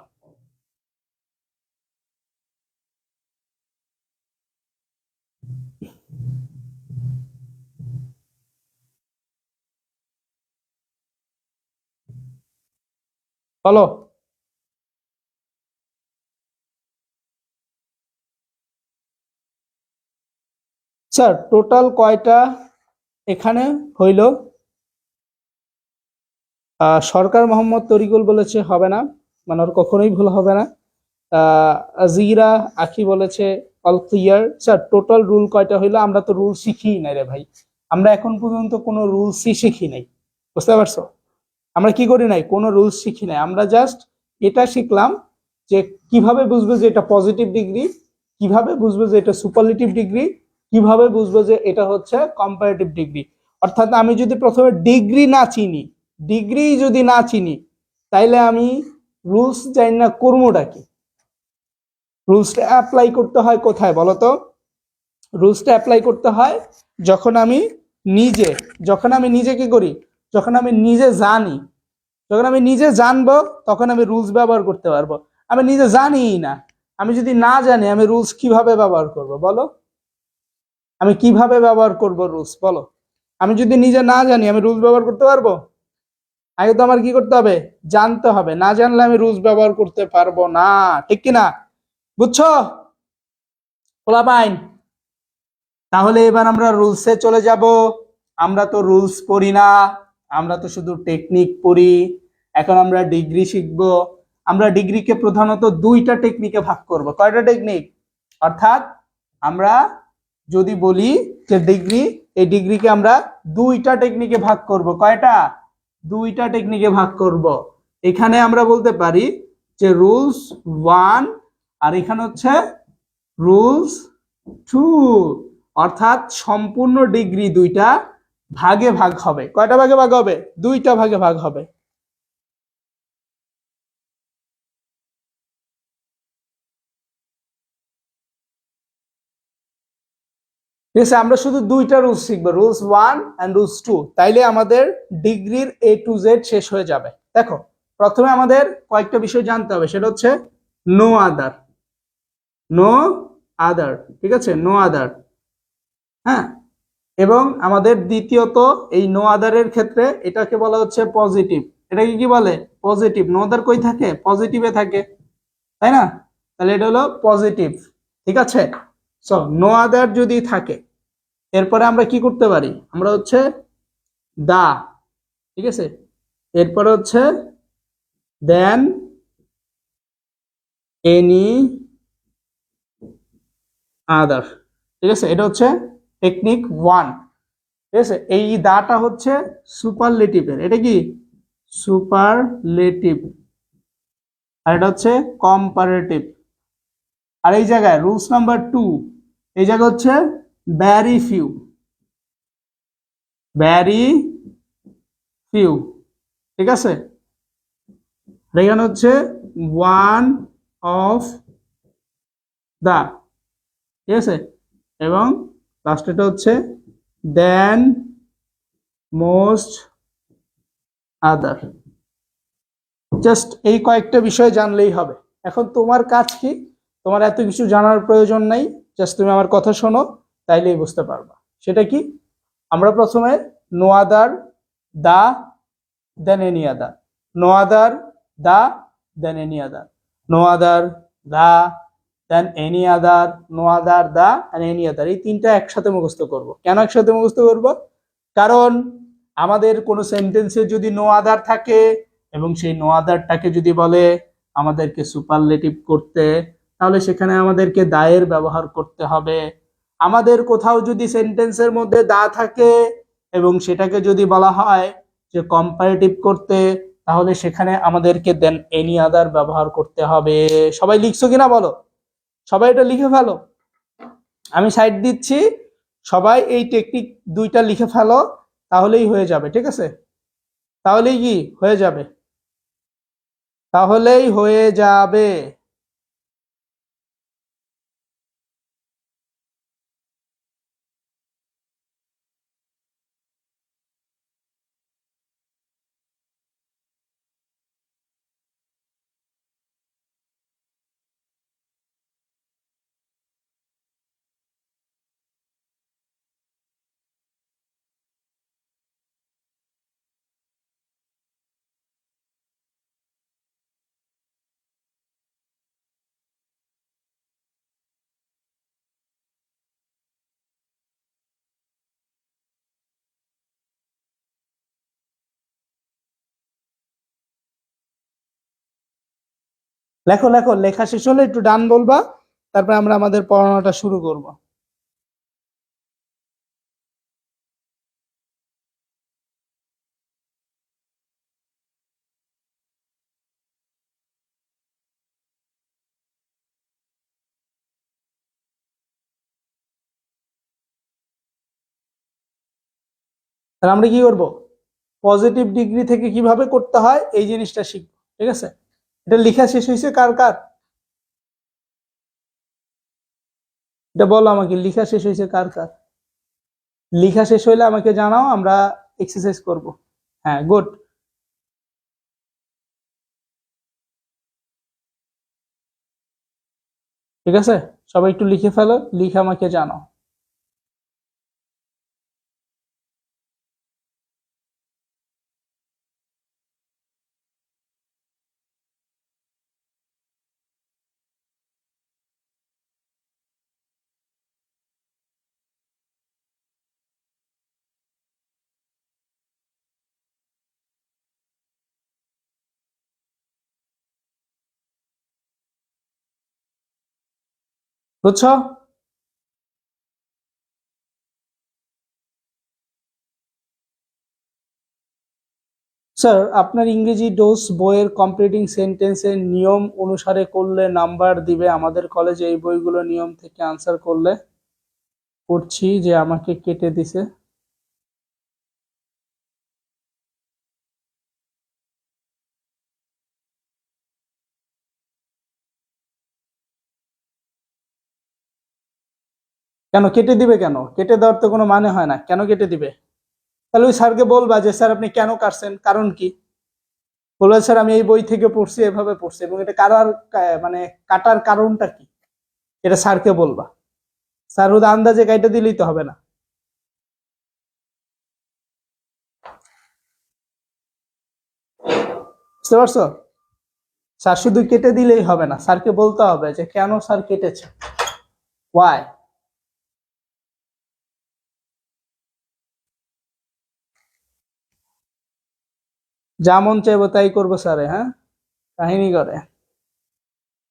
বলো। স্যার টোটাল কয়টা এখানে হইল? সরকার মোহাম্মদ তরিকুল বলেছে হবে না, মানে ওর কখনোই ভুল হবে না। জিরা আখি বলেছে all clear. Sir total rule কয়টা হইলো? আমরা তো রুল শিখি নাই রে ভাই, আমরা এখন পর্যন্ত কোনো রুলসই শিখি নাই, বুঝতে পারছো? আমরা কি করি নাই, কোনো রুলস শিখি নাই, আমরা জাস্ট এটা শিখলাম যে কিভাবে বুঝবো যে এটা পজিটিভ ডিগ্রি, কিভাবে বুঝবো যে এটা সুপারলেটিভ ডিগ্রি, কিভাবে বুঝবো যে এটা হচ্ছে কম্পারেটিভ ডিগ্রি। অর্থাৎ আমি যদি প্রথমে ডিগ্রি না চিনি, ডিগ্রি যদি না চিনি, তাইলে আমি রুলস জানি না করবোটা কি? রুলসটা অ্যাপ্লাই করতে হয় কোথায় বলো তো? রুলসটা অ্যাপ্লাই করতে হয় যখন আমি নিজে কি করি, যখন আমি নিজে জানি। যখন আমি নিজে জানবো তখন আমি রুলস ব্যবহার করতে পারবো। আমি নিজে জানিই না, আমি যদি না জানি আমি রুলস কিভাবে ব্যবহার করব বলো? আমি কিভাবে ব্যবহার করব রুলস বলো? আমি যদি নিজে না জানি আমি রুলস ব্যবহার করতে পারবো? আগে তো আমার কি করতে হবে, জানতে হবে। না জানলে আমি রুলস ব্যবহার করতে পারবো না, ঠিক কিনা? বুঝছো পোলাপাইন? তাহলে এবার আমরা রুলসে চলে যাব। আমরা তো রুলস পড়ি না, আমরা তো শুধু টেকনিক পড়ি। এখন আমরা ডিগ্রি শিখবো। আমরা ডিগ্রিকে প্রধানত দুইটা টেকনিকে ভাগ করব। কয়টা টেকনিক? অর্থাৎ আমরা যদি বলি যে ডিগ্রি, এই ডিগ্রিকে আমরা দুইটা টেকনিকে ভাগ করব। কয়টা? দুইটা টেকনিকে ভাগ করব। এখানে আমরা বলতে পারি যে রুলস 1 আর এখানে হচ্ছে রুলস 2। অর্থাৎ সম্পূর্ণ ডিগ্রি দুইটা ভাগে ভাগ হবে। কয়টা ভাগে ভাগ হবে? দুইটা ভাগে ভাগ হবে। ঠিক আছে, আমরা শুধু দুইটা রুলস শিখবো, রুলস 1 এন্ড রুলস 2। তাইলে আমাদের ডিগ্রির A to Z শেষ হয়ে যাবে। দেখো, প্রথমে আমাদের কয়েকটা বিষয় জানতে হবে, সেটা হচ্ছে নো আদার। নো আদার, ঠিক আছে, নো আদার। হ্যাঁ, এবং আমাদের দ্বিতীয়ত এই নো আদারের ক্ষেত্রে এটাকে বলা হচ্ছে পজিটিভ। এটাকে কি বলে? পজিটিভ। নো আদার কই থাকে? পজিটিভে থাকে, তাই না? তাহলে এটা হলো পজিটিভ, ঠিক আছে। সো নো আদার যদি থাকে, এরপরে আমরা কি করতে পারি, আমরা হচ্ছে দা, ঠিক আছে, এরপরে হচ্ছে দেন এনি আদার, ঠিক আছে। এটা হচ্ছে টেকনিক 1, ঠিক আছে। এই দাটা হচ্ছে সুপারলেটিভের, এটা কি সুপারলেটিভ, আর এটা হচ্ছে কম্পারেটিভ। আর এই জায়গায় রুলস নাম্বার 2, এই জায়গা হচ্ছে ভ্যারি ফিউ, ভ্যারি ফিউ, ঠিক আছে। এখানে হচ্ছে ওয়ান অফ দা, ঠিক আছে। এবং লাস্টেটা হচ্ছে দেন মোস্ট আদার। জাস্ট এই কয়েকটা বিষয় জানলেই হবে। এখন তোমার কাজ কি? তোমার এত কিছু জানার প্রয়োজন নাই, জাস্ট তুমি আমার কথা শোনো, তাইলেই বুঝতে পারবা। সেটা কি? আমরা প্রথমে no other, the, then any other. No other, the, then any other. No other, the, then any other. No other, the, and any other. এই তিনটা একসাথে মুখস্থ করব। কেন একসাথে মুখস্থ করব? কারণ আমাদের কোনো সেন্টেন্সে যদি নো আদার থাকে এবং সেই নো আদারটাকে যদি বলে আমাদেরকে সুপারলেটিভ করতে, তাহলে সেখানে আমাদেরকে দায়ের ব্যবহার করতে হবে। আমাদের কোথাও যদি সেন্টেন্সের মধ্যে দা থাকে এবং সেটাকে যদি বলা হয় যে কম্পারেটিভ করতে, তাহলে সেখানে আমাদেরকে দেন এনি আদার ব্যবহার করতে হবে। সবাই লিখছো কিনা বলো? সবাই এটা লিখে ফেলো, আমি সাইড দিচ্ছি। সবাই এই টেকনিক দুইটা লিখে ফেলো, তাহলেই হয়ে যাবে, ঠিক আছে? তাহলেই কি হয়ে যাবে। তাহলেই হয়ে যাবে। লেখো লেখো, লেখা শেষ হলে একটু ডান বলবা, তারপর আমরা আমাদের পড়ানোটা শুরু করব। তাহলে আমরা কি করব, পজিটিভ ডিগ্রি থেকে কিভাবে করতে হয় এই জিনিসটা শিখবো। ঠিক আছে, এটা লেখা শেষ হয়েছে কার কার? এটা বলো আমাকে, লেখা শেষ হয়েছে কার কার? লেখা শেষ হইলে আমাকে জানাও, আমরা এক্সারসাইজ করব। হ্যাঁ, গুড। ঠিক আছে, সবাই একটু লিখে ফেলো, লিখে আমাকে জানাও। বুঝছো? স্যার, আপনার ইংরেজি ডোজ বইয়ের কমপ্লিটিং সেন্টেন্সের নিয়ম অনুসারে করলে নাম্বার দিবে। আমাদের কলেজে এই বইগুলো নিয়ম থেকে আনসার করলে। করছি যে আমাকে কেটে দিছে। কেন কেটে দিবে? কেন কেটে দেওয়ার তো কোনো মানে হয় না, কেন কেটে দিবে? তাহলে ওই স্যারকে বলবা যে স্যার আপনি কেন কাটছেন, কারণ কি? বলবে স্যার আমি এই বই থেকে পড়ছি, এভাবে পড়ছি, এবং এটা কাটার মানে কাটার কারণটা কি, এটা স্যারকে বলবা। স্যার শুধু আন্দাজে কাইটা দিলেই তো হবে না। বুঝতে পারছো? স্যার শুধু কেটে দিলেই হবে না, স্যারকে বলতে হবে যে কেন স্যার কেটেছে, ওয়াই। যা মন চাইবো তাই করবো স্যারে, হ্যাঁ, কাহিনী করে।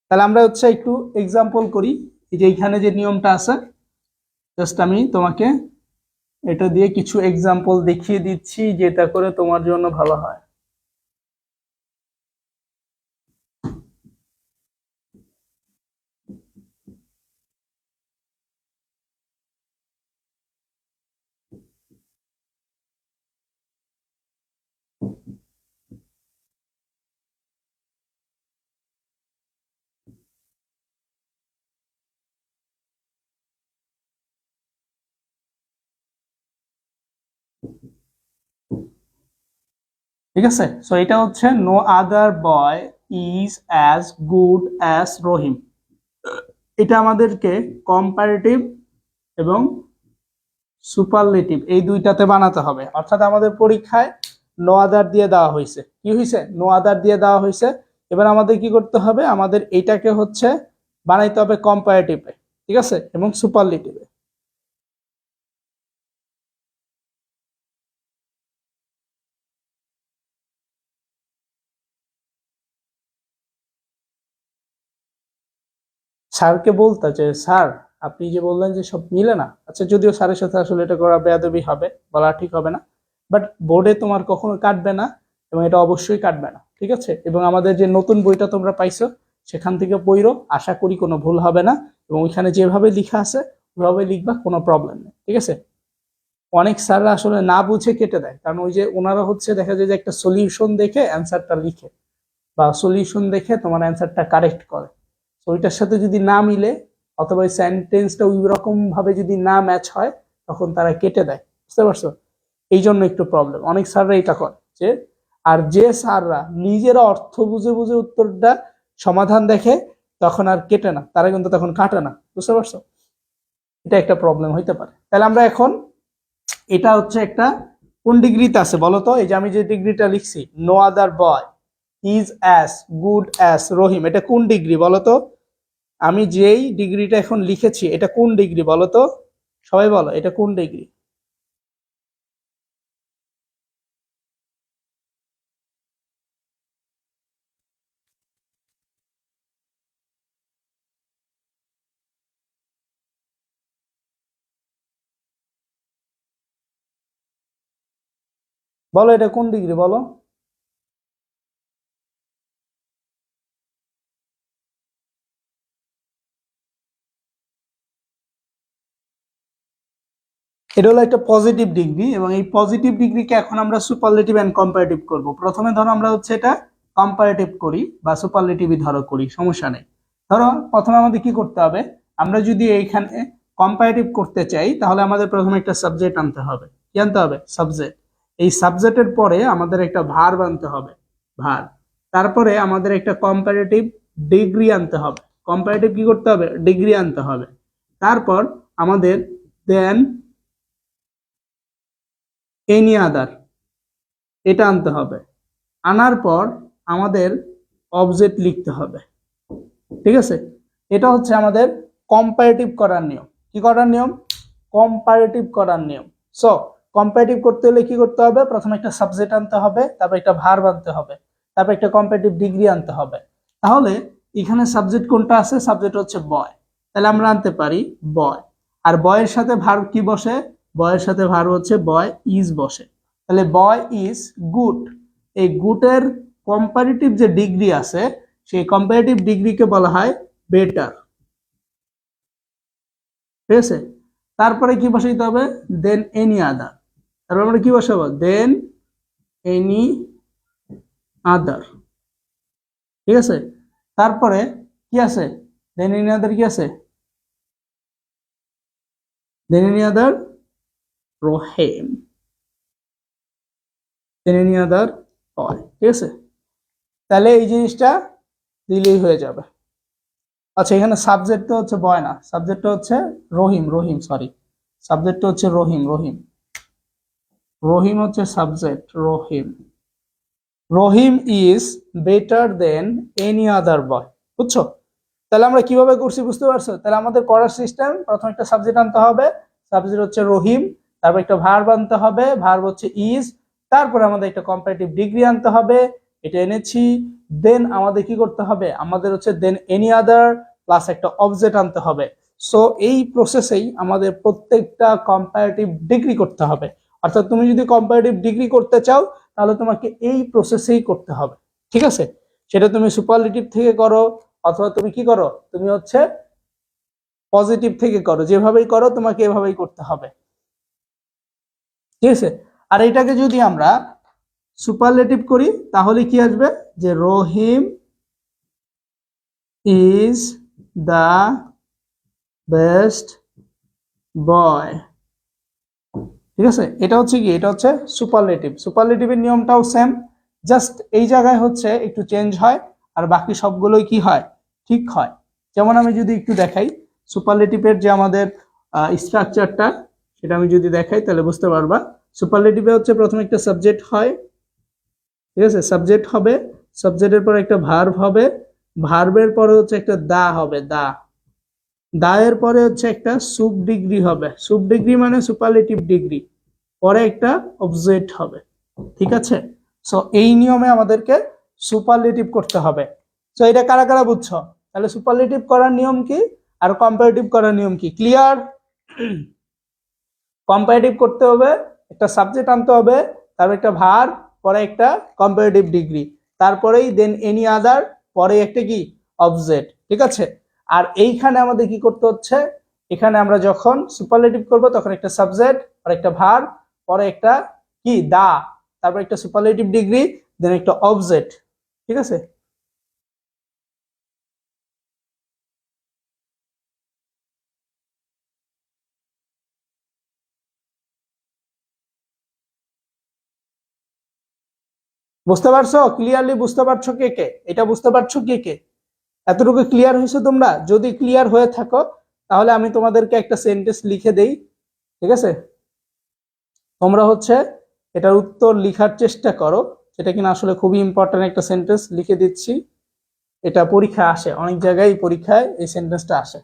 তাহলে আমরা হচ্ছে একটু এক্সাম্পল করি। এই যে এখানে যে নিয়মটা আছে, জাস্ট আমি তোমাকে এটা দিয়ে কিছু এক্সাম্পল দেখিয়ে দিচ্ছি, যেটা করে তোমার জন্য ভালো হয়। ঠিক আছে, সো এটা হচ্ছে no other boy is as good as Rahim. এটা আমাদেরকে কম্পারেটিভ এবং সুপারলেটিভ এই দুইটাতে বানাতে হবে। অর্থাৎ আমাদের পরীক্ষায় নো আদার দিয়ে দেওয়া হয়েছে, কি হয়েছে, নো আদার দিয়ে দেওয়া হয়েছে। এবার আমাদের কি করতে হবে, আমাদের এইটাকে হচ্ছে বানাইতে হবে কম্পারেটিভে, ঠিক আছে, এবং সুপারলেটিভে। স্যারকে বলতে যে স্যার আপনি যে বললেন যে সব মিলে না, আচ্ছা যদিও স্যারের সাথে আসলে এটা করা বেয়াদবি হবে, বলা ঠিক হবে না, বাট বোর্ডে তোমার কখনো কাটবে না, এবং এটা অবশ্যই কাটবে না, ঠিক আছে। এবং আমাদের যে নতুন বইটা তোমরা পাইছো সেখান থেকে পড়ো, আশা করি কোনো ভুল হবে না, এবং ওইখানে যেভাবে লেখা আছে ওইভাবে লিখবা, কোনো প্রবলেম নেই, ঠিক আছে। অনেক স্যাররা আসলে না বুঝে কেটে দেয়, কারণ ওই যে ওনারা হচ্ছে দেখা যায় যে একটা সলিউশন দেখে অ্যান্সারটা লিখে, বা সলিউশন দেখে তোমার অ্যান্সারটা কারেক্ট করে। তো ওইটার সাথে যদি না মিলে অথবা ওই সেন্টেন্সটা ওই রকম ভাবে যদি না ম্যাচ হয় তখন তারা কেটে দেয়, বুঝতে পারছো? এই জন্য একটু প্রবলেম, অনেক স্যাররা এটা করে যে, আর যে স্যাররা নিজেরা অর্থ বুঝে বুঝে উত্তরটা সমাধান দেখে তখন আর কেটে না, তারা কিন্তু তখন কাটে না, বুঝতে পারছো? এটা একটা প্রবলেম হইতে পারে। তাহলে আমরা এখন এটা হচ্ছে একটা কোন ডিগ্রিতে আছে বলো তো? এই যে আমি যে ডিগ্রিটা লিখছি, no other boy is as good as Rahim, এটা কোন ডিগ্রি বলো তো? আমি যেই ডিগ্রিটা এখন লিখেছি এটা কোন ডিগ্রি বলো তো? সবাই বলো এটা কোন ডিগ্রি? বলো এটা কোন ডিগ্রি বলো? এটা হলো একটা পজিটিভ ডিগ্রি, এবং এই পজিটিভ ডিগ্রিকে এখন আমরা সুপারলেটিভ এন্ড কম্পারেটিভ করব। প্রথমে ধরো আমরা হচ্ছে এটা কম্পারেটিভ করি বা সুপারলেটিভই ধরো করি, সমস্যা নেই। ধরো প্রথমে আমাদের কি করতে হবে, আমরা যদি এইখানে কম্পারেটিভ করতে চাই তাহলে আমাদের প্রথমে একটা সাবজেক্ট আনতে হবে। কি আনতে হবে? সাবজেক্ট। এই সাবজেক্টের পরে আমাদের একটা ভার্ব আনতে হবে, ভার্ব। তারপরে আমাদের একটা কম্পারেটিভ ডিগ্রি আনতে হবে। কম্পারেটিভ কি করতে হবে? ডিগ্রি আনতে হবে। তারপর আমাদের দেন এনি আদার, এটা আনতে হবে। আনার পর আমাদের অবজেক্ট লিখতে হবে, ঠিক আছে? এটা হচ্ছে আমাদের কম্পারেটিভ করার নিয়ম। কি করার নিয়ম? কম্পারেটিভ করার নিয়ম। সো কম্পারেটিভ করতে হলে কি করতে হবে? প্রথমে একটা সাবজেক্ট আনতে হবে, তারপর একটা ভার্ব আনতে হবে, তারপর একটা কম্পারেটিভ ডিগ্রি আনতে হবে। তাহলে এখানে সাবজেক্ট কোনটা আছে? সাবজেক্ট হচ্ছে বয়, তাহলে আমরা আনতে পারি বয়। আর বয়ের সাথে ভার্ব কি বসে? বয়ের সাথে ভার্ব হচ্ছে বয় ইজ বসে। তাহলে বয় ইজ গুড, এই গুডের কম্পারেটিভ যে ডিগ্রি আছে সেই কম্পারেটিভ ডিগ্রিকে বলা হয় বেটার, ঠিক আছে? তারপরে কি বসাইতে হবে? দেন এনি আদার। তারপর আমরা কি বসাবো? দেন এনি আদার, ঠিক আছে? তারপরে কি আছে? দেন এনি আদার কি আছে? দেন এনি আদার রহিম, দেন এনি আদার হয়, ঠিক আছে? তাহলে এই জিনিসটা দিলেই হয়ে যাবে। আচ্ছা, এখানে সাবজেক্টটা হচ্ছে বয় না, সাবজেক্টটা হচ্ছে রহিম, রহিম সরি, সাবজেক্টটা হচ্ছে রহিম, রহিম, রহিম হচ্ছে subject, Rahim. Rahim is better than any other boy, বুঝছো? তাহলে আমরা কিভাবে করছি বুঝতে পারছো? তাহলে আমাদের করার সিস্টেম, প্রথম একটা সাবজেক্ট আনতে হবে, সাবজেক্ট হচ্ছে রহিম, তারপর একটা ভার্ব আনতে হবে, ভার্ব হচ্ছে ইজ, তারপরে আমাদের একটা কম্পারেটিভ ডিগ্রি আনতে হবে, এটা এনেছি। দেন আমাদের কি করতে হবে? আমাদের হচ্ছে দেন এনি আদার প্লাস একটা অবজেক্ট আনতে হবে। সো এই প্রসেসেই আমাদের প্রত্যেকটা কম্পারেটিভ ডিগ্রি করতে হবে। অর্থাৎ তুমি যদি কম্পারেটিভ ডিগ্রি করতে চাও তাহলে তোমাকে এই প্রসেসেই করতে হবে, ঠিক আছে? সেটা তুমি সুপারলেটিভ থেকে করো অথবা তুমি কি করো, তুমি হচ্ছে পজিটিভ থেকে করো, যেভাবেই করো তোমাকে এভাবেই করতে হবে, ঠিক আছে? আর এটাকে যদি আমরা সুপারলেটিভ করি তাহলে কি আসবে? যে Rahim is the best boy, ঠিক আছে? এটা হচ্ছে কি? এটা হচ্ছে সুপারলেটিভ। সুপারলেটিভের নিয়মটাও সেম, জাস্ট এই জায়গায় হচ্ছে একটু চেঞ্জ হয়, আর বাকি সবগুলোই কি হয়? ঠিক হয়। যেমন আমি যদি একটু দেখাই সুপারলেটিভের যে আমাদের স্ট্রাকচারটা, সেটা আমি যদি দেখাই তাহলে বুঝতে পারবা। সুপারলেটিভে হচ্ছে প্রথমে একটা সাবজেক্ট হয়, ঠিক আছে? সাবজেক্ট হবে, সাবজেক্টের পর একটা ভার্ব হবে, ভার্বের পরে হচ্ছে একটা দা হবে, দা, দায়ের পরে হচ্ছে একটা সুব ডিগ্রি হবে, সুব ডিগ্রি মানে সুপারলেটিভ ডিগ্রি, পরে একটা অবজেক্ট হবে, ঠিক আছে? সো এই নিয়মে আমাদেরকে সুপারলেটিভ করতে হবে। সো এটা কারা কারা বুঝছো? তাহলে সুপারলেটিভ করার নিয়ম কি আর কম্পারেটিভ করার নিয়ম কি? ক্লিয়ার? কম্পারেটিভ করতে হবে, একটা সাবজেক্ট আনতে হবে, তারপর একটা ভার্ব, পরে একটা কম্পারেটিভ ডিগ্রি, তারপরেই দেন এনি আদার, পরে একটা কি? অবজেক্ট, ঠিক আছে? আর এইখানে আমাদের কি করতে হচ্ছে? এখানে আমরা যখন সুপারলেটিভ করব তখন একটা সাবজেক্ট আর একটা ভার্ব, পরে একটা কি? দা, তারপর একটা সুপারলেটিভ ডিগ্রি, দেন একটা অবজেক্ট, ঠিক আছে? বুঝতে পারছো? ক্লিয়ারলি বুঝতে পারছো কে কে? এটা বুঝতে পারছো কে কে? এতটুকু ক্লিয়ার হয়েছে তোমরা? যদি ক্লিয়ার হয়ে থাকো তাহলে আমি তোমাদেরকে একটা সেন্টেন্স লিখে দেই, ঠিক আছে? তোমরা হচ্ছে এটার উত্তর লিখার চেষ্টা করো, যেটা কিনা আসলে খুবই ইম্পর্টেন্ট একটা সেন্টেন্স লিখে দিচ্ছি। এটা পরীক্ষায় আসে, অনেক জায়গায় পরীক্ষায় এই সেন্টেন্সটা আসে।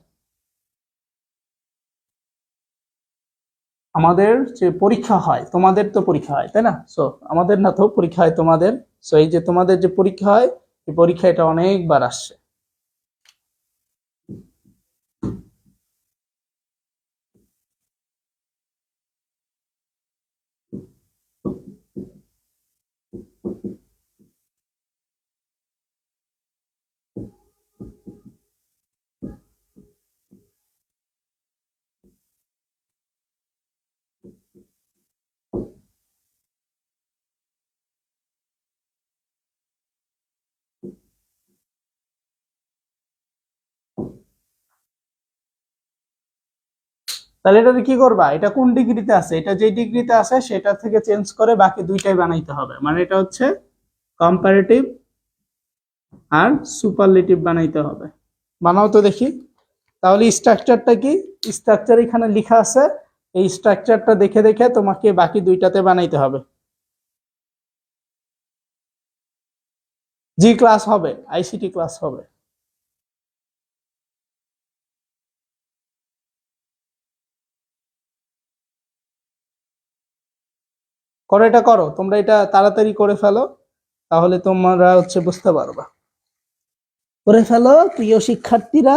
আমাদের যে পরীক্ষা হয়, তোমাদের তো পরীক্ষা হয় তাই না? সো আমাদের না, তো পরীক্ষা হয় তোমাদের। সো এই যে তোমাদের যে পরীক্ষা হয়, এই পরীক্ষা এটা অনেকবার আসছে। তাহলে এটা কি করবা? এটা কোন ডিগ্রিতে আছে? এটা যে ডিগ্রিতে আছে সেটা থেকে চেঞ্জ করে বাকি দুইটাই বানাইতে হবে। মানে এটা হচ্ছে কম্পারেটিভ আর সুপারলেটিভ বানাইতে হবে। বানাও তো দেখি। তাহলে স্ট্রাকচারটা কি? স্ট্রাকচার এখানে লেখা আছে, এই স্ট্রাকচারটা দেখে দেখে তোমাকে বাকি দুইটাতে বানাইতে হবে। জি ক্লাস হবে, আইসিটি ক্লাস হবে। করো, এটা করো, তোমরা এটা তাড়াতাড়ি করে ফেলো, তাহলে তোমরা হচ্ছে বুঝতে পারবা। করে ফেলো প্রিয় শিক্ষার্থীরা।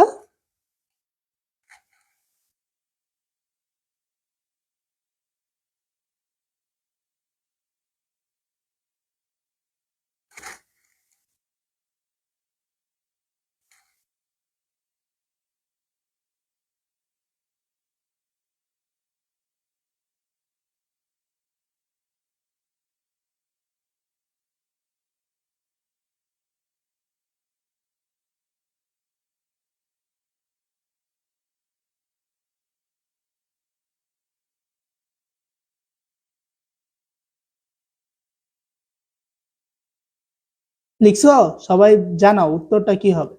লিখছো? সবাই জানাও উত্তরটা কি হবে।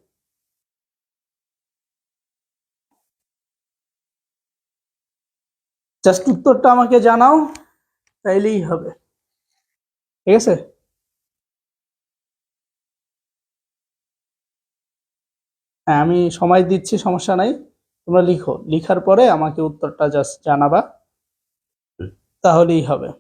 জাস্ট উত্তরটা আমাকে জানাও, তাইলেই হবে, ঠিক আছে? হ্যাঁ, আমি সময় দিচ্ছি, সমস্যা নাই। তোমরা লিখো, লিখার পরে আমাকে উত্তরটা জাস্ট জানাবা, তাহলেই হবে।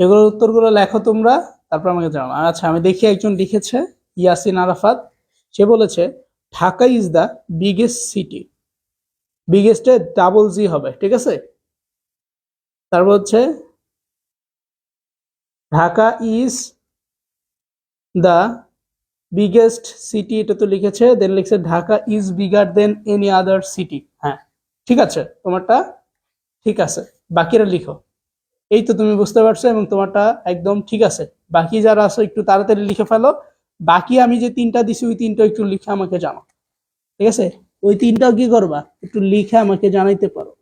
এগুলোর উত্তরগুলো লেখো তোমরা, তারপর আমাকে জানাও। আর আচ্ছা, আমি দেখি একজন লিখেছে, ইয়াসিন আরাফাত। সে বলেছে Dhaka is the biggest city. বিগেস্টে ডাবল জি হবে, ঠিক আছে? তারপর হচ্ছে Dhaka is the biggest city, এটা তো লিখেছে। দেন লিখছে Dhaka is bigger than any other city. হ্যাঁ, ঠিক আছে, তোমারটা ঠিক আছে। বাকিরা লিখো। এই তো তুমি বুঝতে পারছো এবং তোমারটা একদম ঠিক আছে। বাকি যারা আছো একটু তাড়াতাড়ি লিখে ফেলো। বাকি আমি যে তিনটা দিছি ওই তিনটা একটু লিখে আমাকে জানাও, ঠিক আছে? ওই তিনটাও কি করবা, একটু লিখে আমাকে জানাইতে পারো।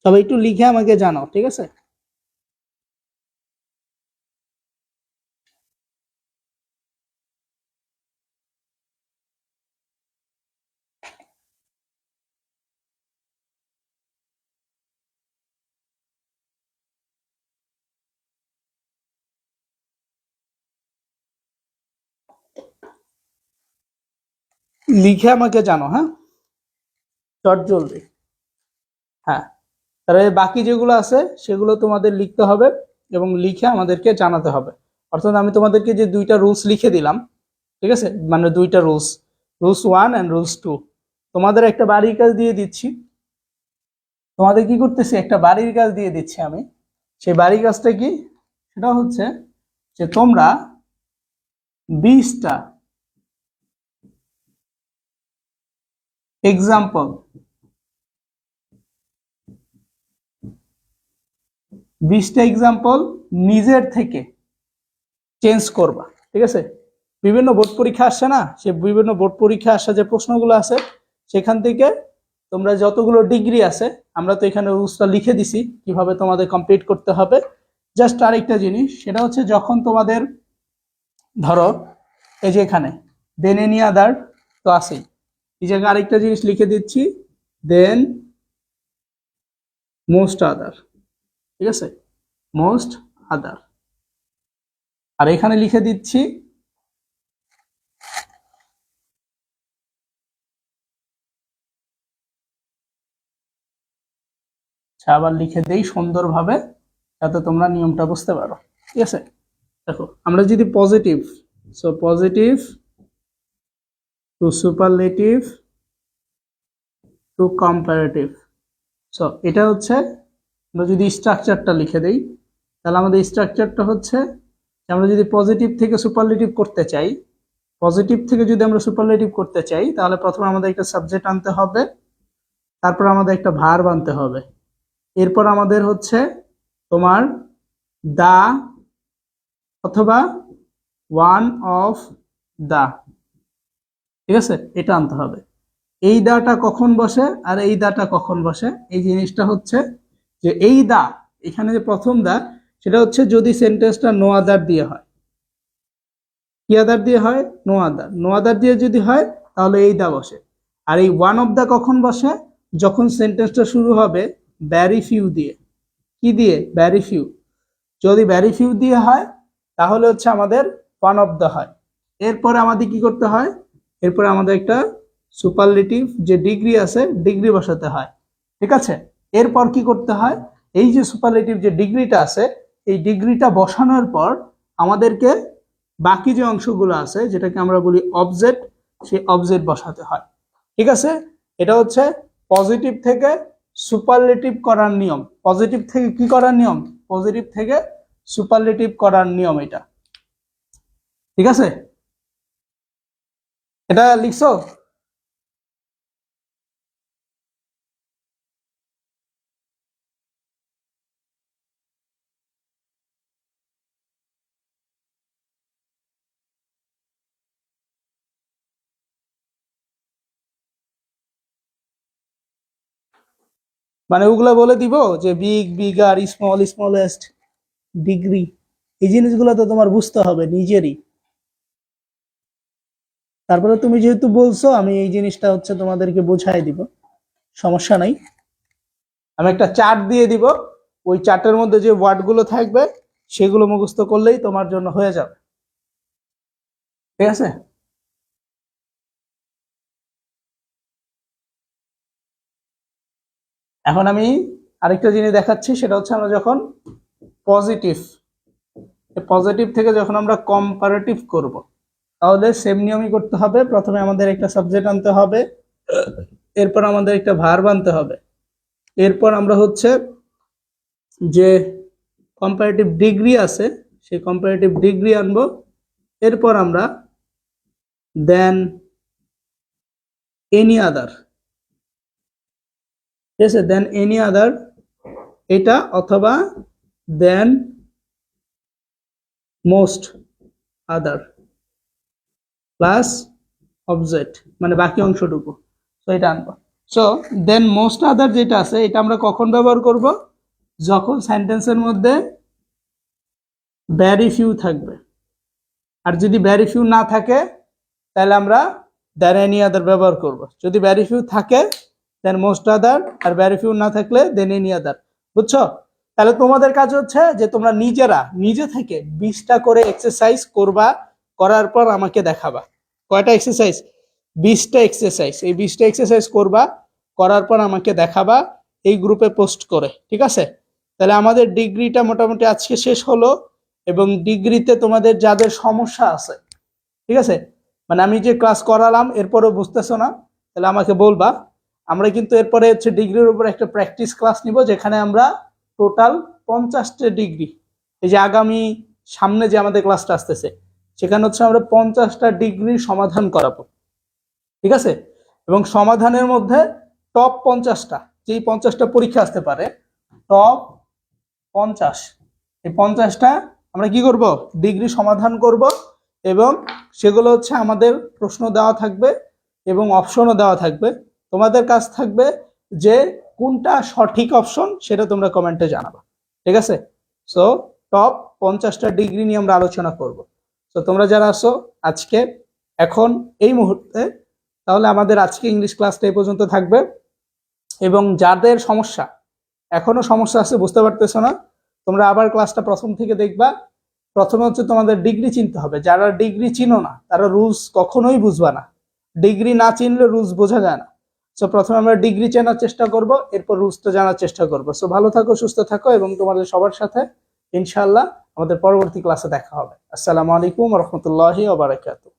সবাই একটু লিখে আমাকে জানাও, ঠিক আছে? লিখে আমাকে জানো, হ্যাঁ, চট জলদি। হ্যাঁ, তাহলে বাকি যেগুলো আছে সেগুলো তোমাদের লিখতে হবে এবং লিখে আমাদেরকে জানাতে হবে। অর্থাৎ আমি তোমাদেরকে যে দুইটা রুলস লিখে দিলাম, ঠিক আছে, মানে দুইটা রুলস, রুলস 1 এন্ড রুলস 2, তোমাদের একটা বাড়ির কাজ দিয়ে দিচ্ছি। তোমাদের কি করতেছি, একটা বাড়ির কাজ দিয়ে দিচ্ছি আমি। সেই বাড়ির কাজটা কি, সেটা হচ্ছে যে তোমরা 20টা এক্সাম্পল, 20টা এক্সাম্পল নিজের থেকে চেঞ্জ করবা, ঠিক আছে? বিভিন্ন বোর্ড পরীক্ষা আসছে না, সে বিভিন্ন বোর্ড পরীক্ষা আসা যে প্রশ্নগুলো আছে সেখান থেকে তোমরা যতগুলো ডিগ্রি আছে, আমরা তো এখানে রুলসটা লিখে দিছি কিভাবে তোমাদের কমপ্লিট করতে হবে। জাস্ট আরেকটা জিনিস, সেটা হচ্ছে যখন তোমাদের ধরো এই যে এখানে দেন এনি আদার তো আছেই, এই জায়গায় আরেকটা জিনিস লিখে দিচ্ছি, দেন মোস্ট আদার, ঠিক আছে, মোস্ট আদার। আর এখানে লিখে দিচ্ছি আবার লিখে দেই সুন্দরভাবে যাতে তোমরা নিয়মটা বুঝতে পারো, ঠিক আছে? দেখো আমরা যদি positive, so positive two superlative to comparative, so এটা হচ্ছে আমরা যদি স্ট্রাকচারটা লিখে দেই, তাহলে আমাদের স্ট্রাকচারটা হচ্ছে আমরা যদি পজিটিভ থেকে সুপারলেটিভ করতে চাই, পজিটিভ থেকে যদি আমরা সুপারলেটিভ করতে চাই তাহলে প্রথমে আমাদের একটা সাবজেক্ট আনতে হবে, তারপর আমাদের একটা ভার্ব আনতে হবে, এরপর আমাদের হচ্ছে তোমার দা অথবা ওয়ান অফ দা, ঠিক আছে, এটা আনতে হবে। এই দাটা কখন বসে আর এই দাটা কখন বসে, এই জিনিসটা হচ্ছে যে এই দা, এখানে যে প্রথম দা, সেটা হচ্ছে যদি সেন্টেন্সটা নো আদার দিয়ে হয়। কি আদার দিয়ে হয়? No other. নো আদার দিয়ে যদি হয় তাহলে এই দা বসে। আর এই ওয়ান অফ দা কখন বসে? যখন সেন্টেন্সটা শুরু হবে ভ্যারি ফিউ দিয়ে। কি দিয়ে? Very few. যদি ভ্যারি ফিউ দিয়ে হয় তাহলে হচ্ছে আমাদের ওয়ান অফ দা হয়। এরপরে আমাদের কি করতে হয়? এরপরে আমাদের একটা সুপারলেটিভ যে ডিগ্রি আছে, ডিগ্রি বসাতে হয়, ঠিক আছে? এরপর কি করতে হয়? এই যে সুপারলেটিভ যে ডিগ্রিটা আছে, এই ডিগ্রিটা বসানোর পর আমাদেরকে বাকি যে অংশগুলো আছে যেটাকে আমরা বলি অবজেক্ট, সেই অবজেক্ট বসাতে হয়, ঠিক আছে? এটা হচ্ছে পজিটিভ থেকে সুপারলেটিভ করার নিয়ম। পজিটিভ থেকে কি করার নিয়ম? পজিটিভ থেকে সুপারলেটিভ করার নিয়ম এটা, ঠিক আছে? এটা লিখছো? মানে ওগুলা বলে দিব যে big, bigger, small, smallest, degree, এই জিনিসগুলো তো তোমার বুঝতে হবে নিজেরই। তারপরে তুমি যেহেতু বলছো আমি এই জিনিসটা হচ্ছে তোমাদেরকে বুঝাই দিব, সমস্যা নাই। আমি একটা চার্ট দিয়ে দিব, ওই চার্টের মধ্যে যে ওয়ার্ডগুলো থাকবে সেগুলো মুখস্থ করলেই তোমার জন্য হয়ে যাবে, ঠিক আছে? এখন আমি আরেকটা জিনিস দেখাচ্ছি, সেটা হচ্ছে আমরা যখন পজিটিভ, পজিটিভ থেকে যখন আমরা কম্পারেটিভ করব তাহলে সেম নিয়মই করতে হবে। প্রথমে আমাদের একটা সাবজেক্ট আনতে হবে, এরপর আমাদের একটা ভার্ব আনতে হবে, এরপর আমরা হচ্ছে যে কম্পারেটিভ ডিগ্রি আছে সেই কম্পারেটিভ ডিগ্রি আনবো, এরপর আমরা দেন এনি আদার, ঠিক আছে, দেন এনি আদার এটা, অথবা দেন মোস্ট আদার প্লাস অবজেক্ট, মানে বাকি অংশটুকু। তো এটা আনবো। সো দেন মোস্ট আদার যেটা আছে এটা আমরা কখন ব্যবহার করব? যখন সেন্টেন্সের মধ্যে ভেরি ফিউ থাকবে। আর যদি ভেরি ফিউ না থাকে তাহলে আমরা দেন এনি আদার ব্যবহার করব। যদি ভেরি ফিউ থাকে দেন মোস্ট আদার, আর ভেরি ফিউ না থাকলে দেন এনি আদার। বুঝছো? তাহলে তোমাদের কাজ হচ্ছে যে তোমরা নিজে থেকে 20টা করে এক্সারসাইজ করবা, করার পর আমাকে দেখাবা। কয়টা এক্সারসাইজ? 20টা এক্সারসাইজ। এই 20টা এক্সারসাইজ করবা, করার পর আমাকে দেখাবা এই গ্রুপে পোস্ট করে। ঠিক আছে? তাহলে আমাদের ডিগ্রিটা মোটামুটি আজকে শেষ হলো। এবং ডিগ্রিতে তোমাদের যাদের সমস্যা আছে, ঠিক আছে, মানে আমি যে ক্লাস করালাম এরপরেও বুঝতেছো না, তাহলে আমাকে বলবা। আমরা কিন্তু এরপরে হচ্ছে ডিগ্রির উপর একটা প্র্যাকটিস ক্লাস নিব, যেখানে আমরা টোটাল 50টা ডিগ্রি, এই যে আগামী সামনে যে আমাদের ক্লাসটা আসতেছে সেখানে হচ্ছে আমরা 50টা ডিগ্রির সমাধান করাবো। ঠিক আছে? এবং সমাধানের মধ্যে টপ 50টা, যেই 50টা পরীক্ষা আসতে পারে, টপ 50, এই 50টা আমরা কি করব? ডিগ্রি সমাধান করব। এবং সেগুলো হচ্ছে আমাদের প্রশ্ন দেওয়া থাকবে এবং অপশনও দেওয়া থাকবে। তোমাদের কাজ থাকবে যে কোনটা সঠিক অপশন সেটা তোমরা কমেন্টে জানাবা। ঠিক আছে? সো টপ 50টা ডিগ্রি নিয়ে আমরা আলোচনা করব। তো তোমরা যারা আসো আজকে এখন এই মুহূর্তে, তাহলে আমাদের আজকে ইংলিশ ক্লাসটা এই পর্যন্ত থাকবে। এবং যাদের সমস্যা, এখনো সমস্যা আছে, বুঝতে পারতেছো না, তোমরা আবার ক্লাসটা প্রথম থেকে দেখবা। প্রথমে হচ্ছে তোমাদের ডিগ্রি চিনতে হবে। যারা ডিগ্রি চিনো না তারা রুলস কখনোই বুঝবা না। ডিগ্রি না চিনলে রুলস বোঝা যায় না। সো প্রথমে আমরা ডিগ্রি চেনার চেষ্টা করব, এরপর রুলসটা জানার চেষ্টা করব। সো ভালো থাকো, সুস্থ থাকো, এবং তোমাদের সবার সাথে ইনশাআল্লাহ আমাদের পরবর্তী ক্লাসে দেখা হবে। আসসালামু আলাইকুম ওয়া রাহমাতুল্লাহি ওয়া বারাকাতুহু।